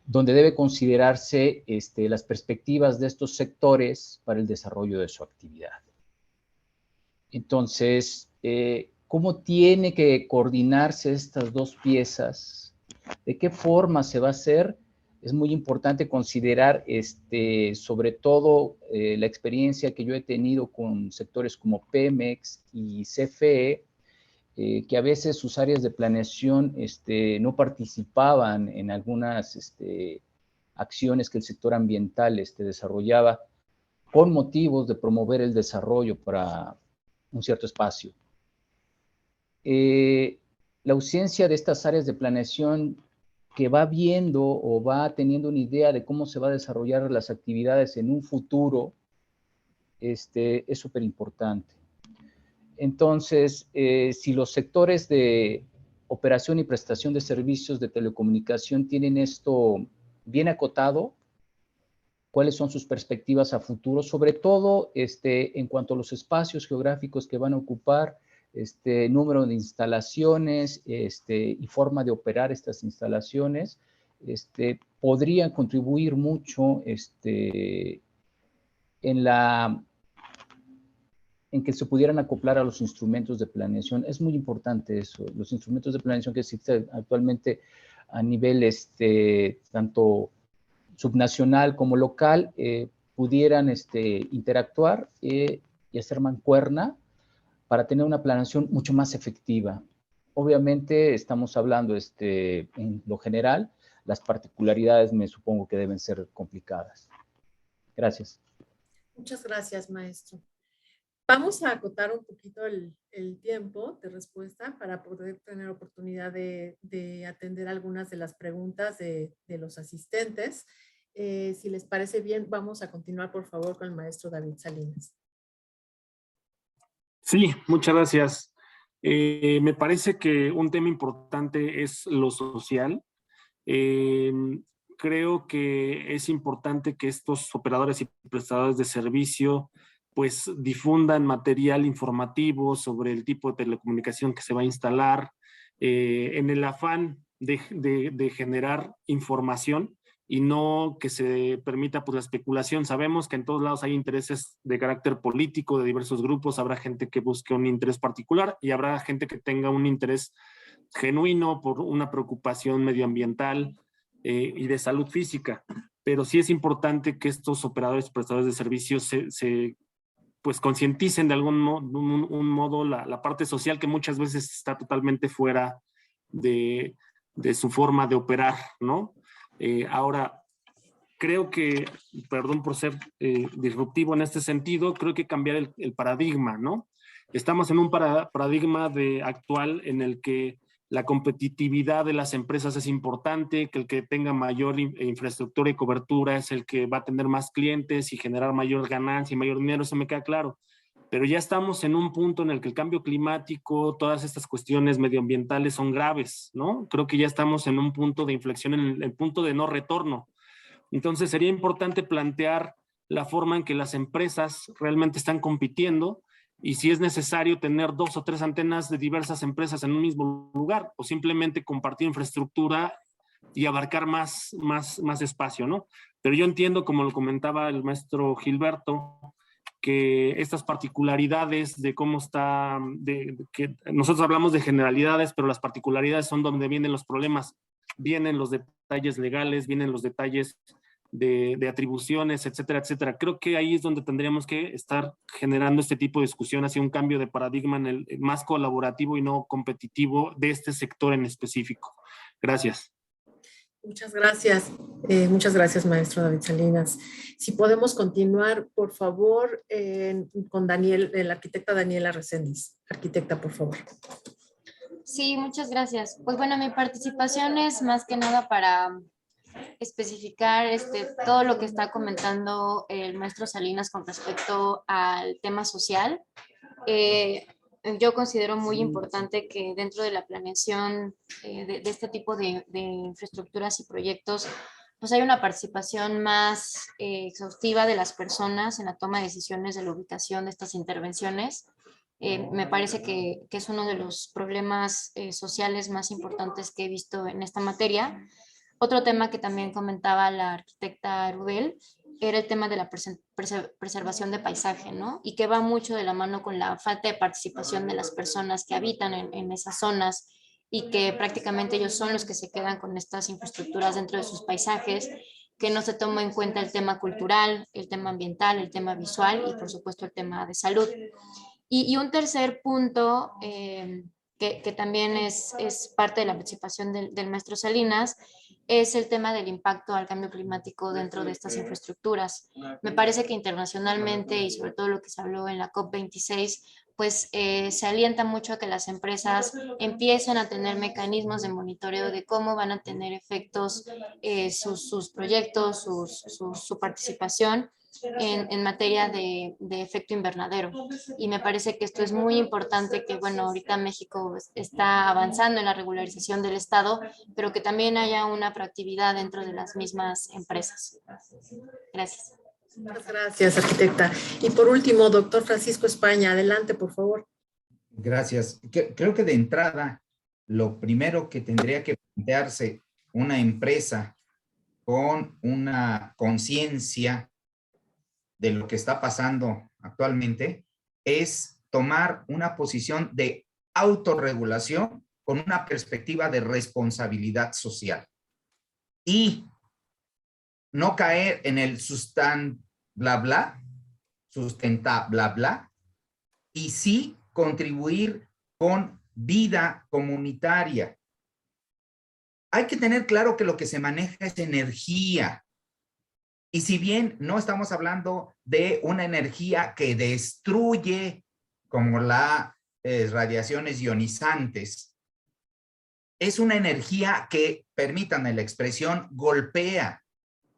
donde debe considerarse las perspectivas de estos sectores para el desarrollo de su actividad. Entonces, ¿cómo tiene que coordinarse estas dos piezas? ¿De qué forma se va a hacer? Es muy importante considerar, sobre todo, la experiencia que yo he tenido con sectores como Pemex y CFE, que a veces sus áreas de planeación no participaban en algunas acciones que el sector ambiental desarrollaba con motivos de promover el desarrollo para un cierto espacio. La ausencia de estas áreas de planeación que va viendo o va teniendo una idea de cómo se va a desarrollar las actividades en un futuro, es súper importante. Entonces, si los sectores de operación y prestación de servicios de telecomunicación tienen esto bien acotado, cuáles son sus perspectivas a futuro, sobre todo en cuanto a los espacios geográficos que van a ocupar, número de instalaciones y forma de operar estas instalaciones, podrían contribuir mucho en que se pudieran acoplar a los instrumentos de planeación. Es muy importante eso, los instrumentos de planeación que existen actualmente a nivel tanto subnacional como local, pudieran interactuar y hacer mancuerna para tener una planeación mucho más efectiva. Obviamente estamos hablando en lo general, las particularidades me supongo que deben ser complicadas. Gracias. Muchas gracias, maestro. Vamos a acotar un poquito el tiempo de respuesta para poder tener oportunidad de atender algunas de las preguntas de los asistentes. Si les parece bien, vamos a continuar, por favor, con el maestro David Salinas. Sí, muchas gracias. Me parece que un tema importante es lo social. Creo que es importante que estos operadores y prestadores de servicio pues difundan material informativo sobre el tipo de telecomunicación que se va a instalar, en el afán de generar información y no que se permita pues la especulación. Sabemos que en todos lados hay intereses de carácter político de diversos grupos, habrá gente que busque un interés particular y habrá gente que tenga un interés genuino por una preocupación medioambiental y de salud física, pero sí es importante que estos operadores prestadores de servicios pues concienticen de algún modo la parte social que muchas veces está totalmente fuera de su forma de operar, ¿no? Ahora, creo que, perdón por ser disruptivo en este sentido, creo que cambiar el paradigma, ¿no? Estamos en un paradigma actual en el que la competitividad de las empresas es importante, que el que tenga mayor infraestructura y cobertura es el que va a tener más clientes y generar mayor ganancia y mayor dinero, eso me queda claro. pero ya estamos en un punto en el que el cambio climático, todas estas cuestiones medioambientales son graves, ¿no? Creo que ya estamos en un punto de inflexión, en el punto de no retorno. Entonces sería importante plantear la forma en que las empresas realmente están compitiendo y si es necesario tener 2 o 3 antenas de diversas empresas en un mismo lugar o simplemente compartir infraestructura y abarcar más espacio, ¿no? Pero yo entiendo, como lo comentaba el maestro Gilberto, que estas particularidades de cómo está, que nosotros hablamos de generalidades, pero las particularidades son donde vienen los problemas, vienen los detalles legales, vienen los detalles de atribuciones, etcétera, etcétera. Creo que ahí es donde tendríamos que estar generando este tipo de discusión hacia un cambio de paradigma en el más colaborativo y no competitivo de este sector en específico. Gracias. Muchas gracias. Muchas gracias, maestro David Salinas. Si podemos continuar, por favor, con Daniel, la arquitecta Daniela Reséndiz. Arquitecta, por favor. Sí, muchas gracias. Pues bueno, mi participación es más que nada para especificar todo lo que está comentando el maestro Salinas con respecto al tema social. Yo considero muy importante que dentro de la planeación de este tipo de infraestructuras y proyectos, pues hay una participación más exhaustiva de las personas en la toma de decisiones de la ubicación de estas intervenciones. Me parece que es uno de los problemas sociales más importantes que he visto en esta materia. Otro tema que también comentaba la arquitecta Rubel era el tema de la preservación de paisaje, ¿no? Y que va mucho de la mano con la falta de participación de las personas que habitan en esas zonas y que prácticamente ellos son los que se quedan con estas infraestructuras dentro de sus paisajes, que no se toma en cuenta el tema cultural, el tema ambiental, el tema visual y por supuesto el tema de salud. Y un tercer punto que también es parte de la participación del maestro Salinas, es el tema del impacto al cambio climático dentro de estas infraestructuras. Me parece que internacionalmente y sobre todo lo que se habló en la COP26, pues se alienta mucho a que las empresas empiecen a tener mecanismos de monitoreo de cómo van a tener efectos sus proyectos, su participación en materia de efecto invernadero. Y me parece que esto es muy importante, que bueno, ahorita México está avanzando en la regularización del Estado, pero que también haya una proactividad dentro de las mismas empresas. Gracias. Muchas gracias, arquitecta. Y por último, doctor Francisco España, adelante, por favor. Gracias. Creo que de entrada, lo primero que tendría que plantearse una empresa con una conciencia de lo que está pasando actualmente es tomar una posición de autorregulación con una perspectiva de responsabilidad social y no caer en el sustenta bla bla, y sí contribuir con vida comunitaria. Hay que tener claro que lo que se maneja es energía. Y si bien no estamos hablando de una energía que destruye, como las radiaciones ionizantes, es una energía que, permítanme la expresión, golpea,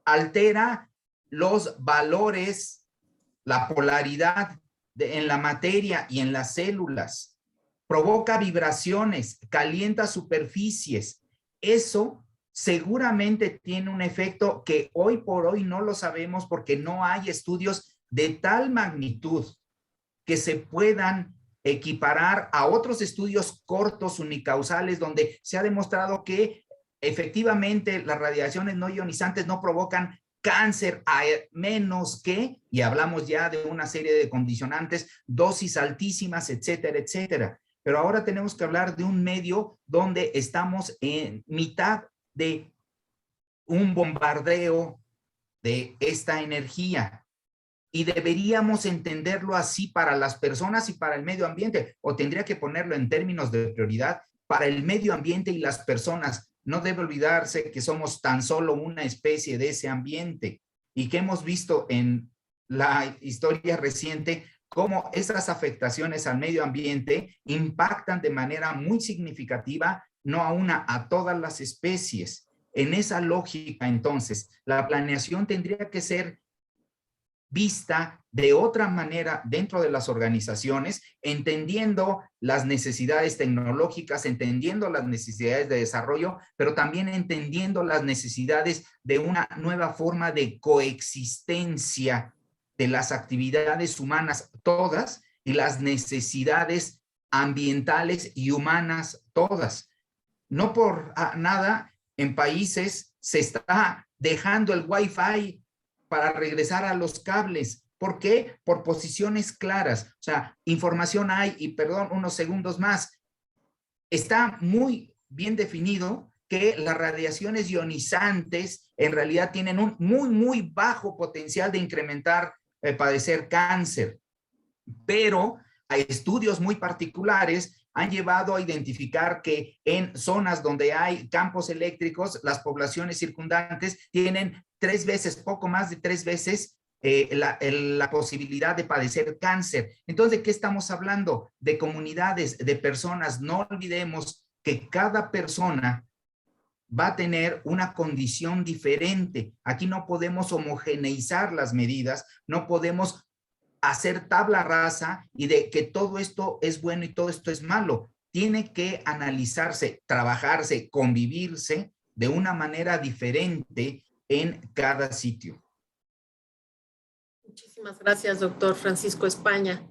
altera los valores, la polaridad en la materia y en las células, provoca vibraciones, calienta superficies. Eso seguramente tiene un efecto que hoy por hoy no lo sabemos porque no hay estudios de tal magnitud que se puedan equiparar a otros estudios cortos unicausales donde se ha demostrado que efectivamente las radiaciones no ionizantes no provocan cáncer a menos que, y hablamos ya de una serie de condicionantes, dosis altísimas, etcétera, etcétera. Pero ahora tenemos que hablar de un medio donde estamos en mitad de un bombardeo de esta energía y deberíamos entenderlo así para las personas y para el medio ambiente, o tendría que ponerlo en términos de prioridad para el medio ambiente y las personas. No debe olvidarse que somos tan solo una especie de ese ambiente y que hemos visto en la historia reciente cómo esas afectaciones al medio ambiente impactan de manera muy significativa no a una, a todas las especies. En esa lógica, entonces, la planeación tendría que ser vista de otra manera dentro de las organizaciones, entendiendo las necesidades tecnológicas, entendiendo las necesidades de desarrollo, pero también entendiendo las necesidades de una nueva forma de coexistencia de las actividades humanas todas y las necesidades ambientales y humanas todas. No por nada en países se está dejando el Wi-Fi para regresar a los cables. ¿Por qué? Por posiciones claras. O sea, información hay, y perdón, unos segundos más. Está muy bien definido que las radiaciones ionizantes en realidad tienen un muy bajo potencial de incrementar, padecer cáncer. Pero hay estudios muy particulares han llevado a identificar que en zonas donde hay campos eléctricos, las poblaciones circundantes tienen 3 veces, poco más de 3 veces la posibilidad de padecer cáncer. Entonces, ¿de qué estamos hablando? De comunidades, de personas. No olvidemos que cada persona va a tener una condición diferente. Aquí no podemos homogeneizar las medidas, no podemos hacer tabla rasa y de que todo esto es bueno y todo esto es malo. Tiene que analizarse, trabajarse, convivirse de una manera diferente en cada sitio. Muchísimas gracias, doctor Francisco España.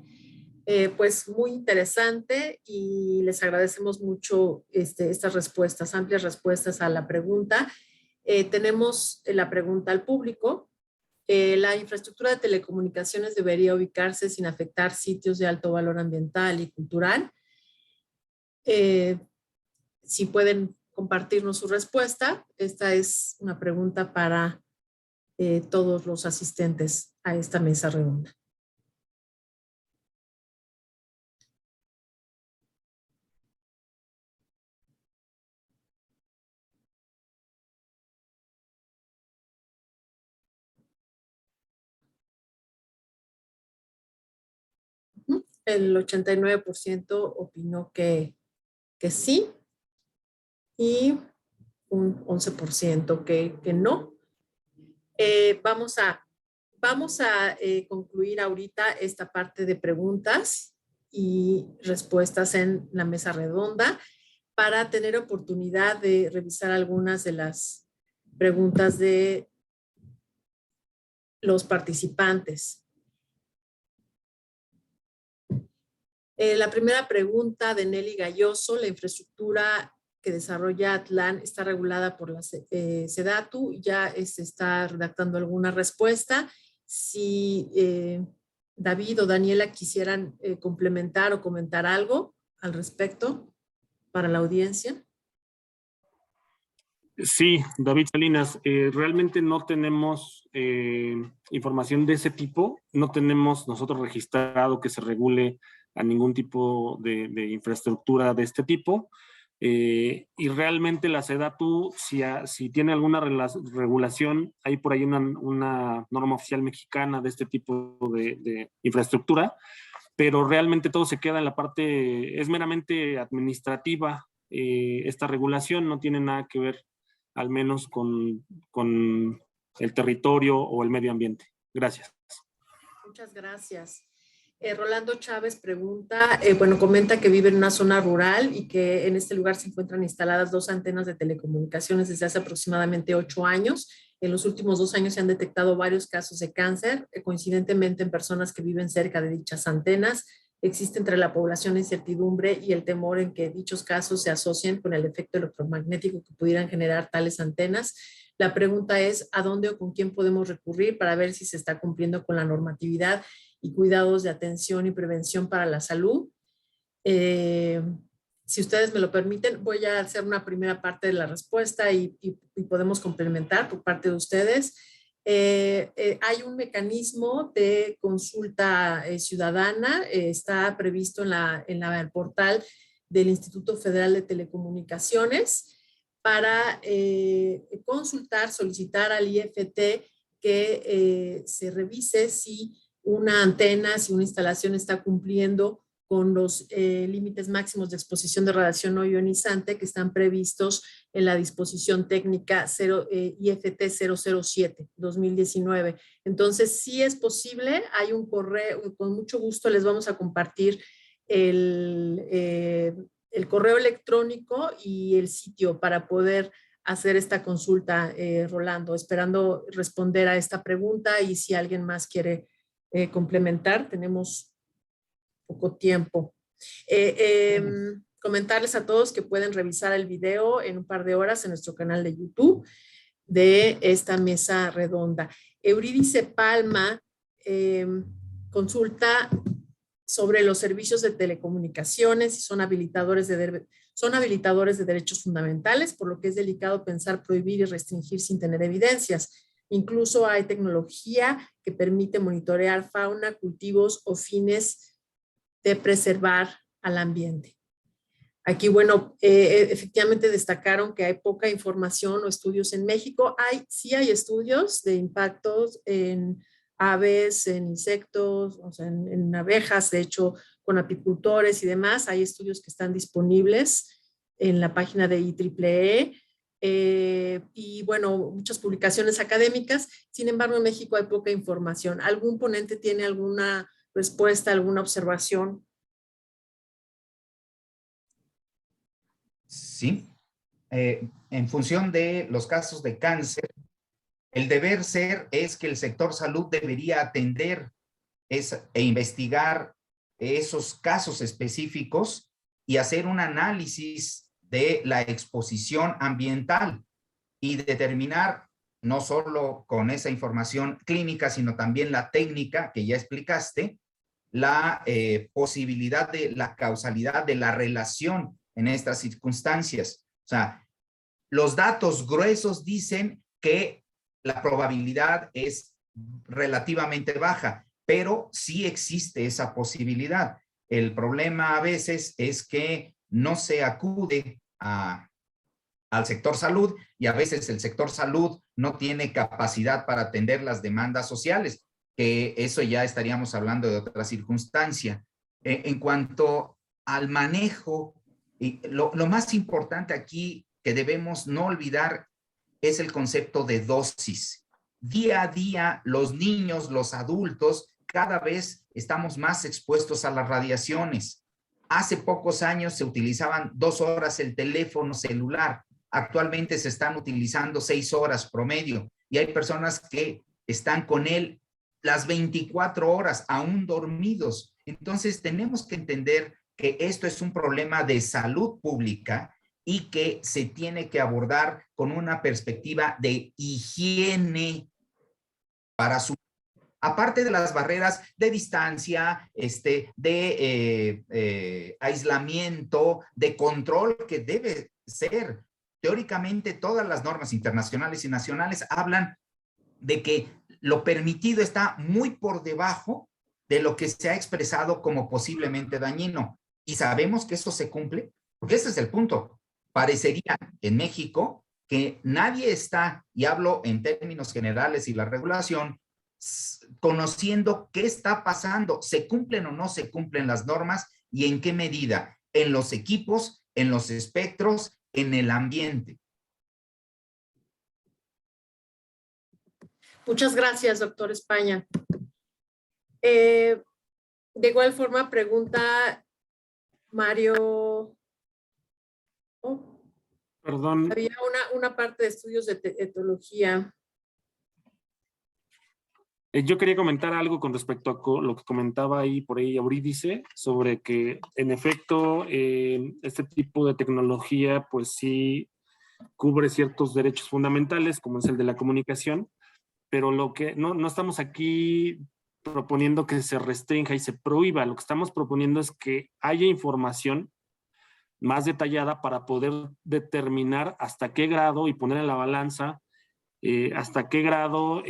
Pues muy interesante y les agradecemos mucho estas respuestas, amplias respuestas a la pregunta. Tenemos la pregunta al público. La infraestructura de telecomunicaciones debería ubicarse sin afectar sitios de alto valor ambiental y cultural. Si pueden compartirnos su respuesta, esta es una pregunta para todos los asistentes a esta mesa redonda. El 89% opinó que sí y un 11% que no. Vamos a concluir ahorita esta parte de preguntas y respuestas en la mesa redonda para tener oportunidad de revisar algunas de las preguntas de los participantes. La primera pregunta de Nelly Galloso: la infraestructura que desarrolla Atlán está regulada por la SEDATU. Ya se está redactando alguna respuesta. Si David o Daniela quisieran complementar o comentar algo al respecto para la audiencia. Sí, David Salinas, realmente no tenemos información de ese tipo. No tenemos nosotros registrado que se regule a ningún tipo de infraestructura de este tipo. Y realmente la SEDATU, si tiene alguna regulación, hay por ahí una norma oficial mexicana de este tipo de infraestructura, pero realmente todo se queda en la parte, es meramente administrativa. Esta regulación no tiene nada que ver al menos con el territorio o el medio ambiente. Gracias. Muchas gracias. Rolando Chávez pregunta, comenta que vive en una zona rural y que en este lugar se encuentran instaladas 2 antenas de telecomunicaciones desde hace aproximadamente 8 años. En los últimos 2 años se han detectado varios casos de cáncer, coincidentemente en personas que viven cerca de dichas antenas. Existe entre la población la incertidumbre y el temor en que dichos casos se asocien con el efecto electromagnético que pudieran generar tales antenas. La pregunta es, ¿a dónde o con quién podemos recurrir para ver si se está cumpliendo con la normatividad y cuidados de atención y prevención para la salud? Si ustedes me lo permiten, voy a hacer una primera parte de la respuesta y podemos complementar por parte de ustedes. Hay un mecanismo de consulta ciudadana, está previsto en el portal del Instituto Federal de Telecomunicaciones para consultar, solicitar al IFT que se revise si una antena, si una instalación está cumpliendo con los límites máximos de exposición de radiación no ionizante que están previstos en la disposición técnica IFT 007 2019. Entonces, sí es posible, hay un correo, con mucho gusto les vamos a compartir el correo electrónico y el sitio para poder hacer esta consulta, Rolando, esperando responder a esta pregunta y si alguien más quiere complementar, tenemos poco tiempo. Comentarles a todos que pueden revisar el video en un par de horas en nuestro canal de YouTube de esta mesa redonda. Eurídice Palma consulta sobre los servicios de telecomunicaciones y son habilitadores de derechos fundamentales, por lo que es delicado pensar prohibir y restringir sin tener evidencias. Incluso hay tecnología que permite monitorear fauna, cultivos o fines de preservar al ambiente. Aquí, bueno, efectivamente destacaron que hay poca información o estudios en México. Sí hay estudios de impactos en aves, en insectos, o sea, en abejas, de hecho, con apicultores y demás. Hay estudios que están disponibles en la página de IEEE. Y bueno, muchas publicaciones académicas. Sin embargo, en México hay poca información. ¿Algún ponente tiene alguna respuesta, alguna observación? Sí. En función de los casos de cáncer, el deber ser es que el sector salud debería atender e investigar esos casos específicos y hacer un análisis de la exposición ambiental y determinar, no solo con esa información clínica, sino también la técnica que ya explicaste, la posibilidad de la causalidad, de la relación en estas circunstancias. O sea, los datos gruesos dicen que la probabilidad es relativamente baja, pero sí existe esa posibilidad. El problema a veces es que no se acude al sector salud y a veces el sector salud no tiene capacidad para atender las demandas sociales, que eso ya estaríamos hablando de otra circunstancia. En cuanto al manejo, lo más importante aquí que debemos no olvidar es el concepto de dosis. Día a día, los niños, los adultos, cada vez estamos más expuestos a las radiaciones. Hace pocos años se utilizaban 2 horas el teléfono celular. Actualmente se están utilizando 6 horas promedio y hay personas que están con él las 24 horas, aún dormidos. Entonces tenemos que entender que esto es un problema de salud pública y que se tiene que abordar con una perspectiva de higiene para su... Aparte de las barreras de distancia, de aislamiento, de control que debe ser. Teóricamente, todas las normas internacionales y nacionales hablan de que lo permitido está muy por debajo de lo que se ha expresado como posiblemente dañino. ¿Y sabemos que eso se cumple? Porque ese es el punto. Parecería en México que nadie está, y hablo en términos generales y la regulación, conociendo qué está pasando, se cumplen o no se cumplen las normas y en qué medida, en los equipos, en los espectros, en el ambiente. Muchas gracias, doctor España. De igual forma, pregunta Mario. Oh, perdón. Había una parte de estudios de etología. Yo quería comentar algo con respecto a lo que comentaba ahí por ahí Eurídice, sobre que en efecto este tipo de tecnología pues sí cubre ciertos derechos fundamentales, como es el de la comunicación, pero lo que no estamos aquí proponiendo que se restrinja y se prohíba, lo que estamos proponiendo es que haya información más detallada para poder determinar hasta qué grado y poner en la balanza hasta qué grado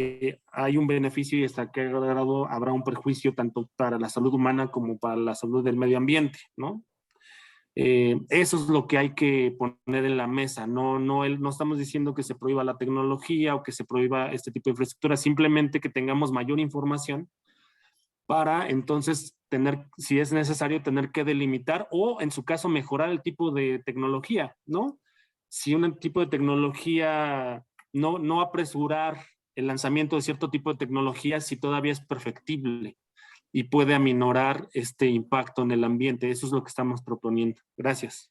hay un beneficio y hasta qué grado habrá un perjuicio tanto para la salud humana como para la salud del medio ambiente, ¿no? Eso es lo que hay que poner en la mesa. No estamos diciendo que se prohíba la tecnología o que se prohíba este tipo de infraestructura, simplemente que tengamos mayor información para entonces tener, si es necesario, tener que delimitar o en su caso mejorar el tipo de tecnología, ¿no? Si un tipo de tecnología, no apresurar el lanzamiento de cierto tipo de tecnología si todavía es perfectible y puede aminorar este impacto en el ambiente. Eso es lo que estamos proponiendo. Gracias.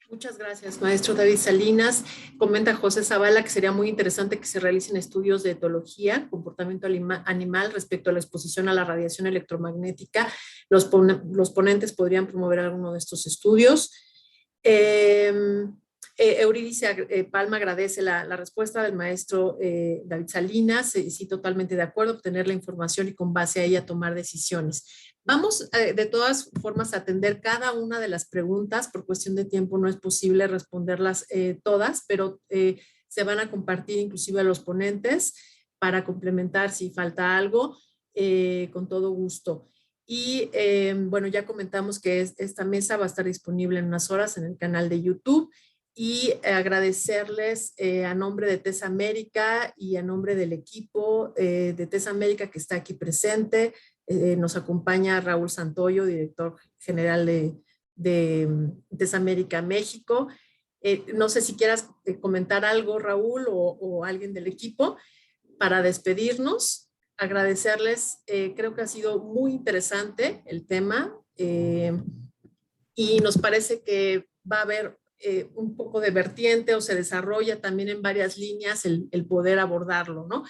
Muchas gracias, maestro David Salinas. Comenta José Zavala que sería muy interesante que se realicen estudios de etología, comportamiento animal respecto a la exposición a la radiación electromagnética. Los ponentes podrían promover alguno de estos estudios. Eurídice Palma agradece la respuesta del maestro David Salinas. Sí, totalmente de acuerdo, obtener la información y con base a ella tomar decisiones. Vamos de todas formas a atender cada una de las preguntas. Por cuestión de tiempo no es posible responderlas todas, pero se van a compartir inclusive a los ponentes para complementar si falta algo, con todo gusto. Y bueno, ya comentamos que esta mesa va a estar disponible en unas horas en el canal de YouTube. Y agradecerles a nombre de TES América y a nombre del equipo de TES América que está aquí presente. Nos acompaña Raúl Santoyo, director general de TES América México. No sé si quieras comentar algo, Raúl, o alguien del equipo para despedirnos. Agradecerles, creo que ha sido muy interesante el tema y nos parece que va a haber un poco de vertiente o se desarrolla también en varias líneas el poder abordarlo, ¿no?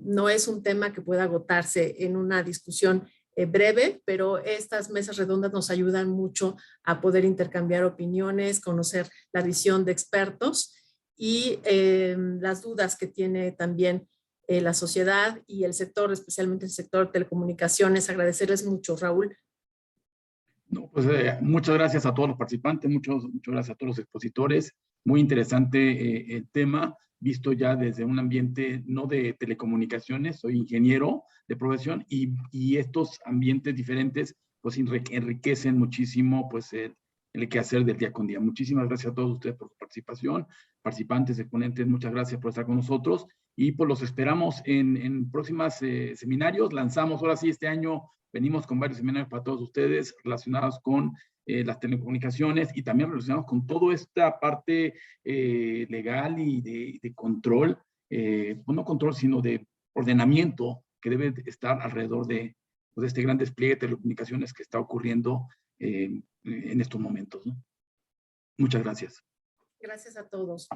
No es un tema que pueda agotarse en una discusión breve, pero estas mesas redondas nos ayudan mucho a poder intercambiar opiniones, conocer la visión de expertos y las dudas que tiene también la sociedad y el sector, especialmente el sector de telecomunicaciones. Agradecerles mucho, Raúl. No, pues muchas gracias a todos los participantes, muchas gracias a todos los expositores. Muy interesante el tema, visto ya desde un ambiente no de telecomunicaciones, soy ingeniero de profesión y estos ambientes diferentes pues enriquecen muchísimo pues el quehacer del día con día. Muchísimas gracias a todos ustedes por su participación, participantes, exponentes, muchas gracias por estar con nosotros y pues los esperamos en próximas seminarios. Lanzamos ahora sí este año. Venimos con varios seminarios para todos ustedes relacionados con las telecomunicaciones y también relacionados con toda esta parte legal y de control, no control, sino de ordenamiento que debe estar alrededor de este gran despliegue de telecomunicaciones que está ocurriendo en estos momentos, ¿no? Muchas gracias. Gracias a todos.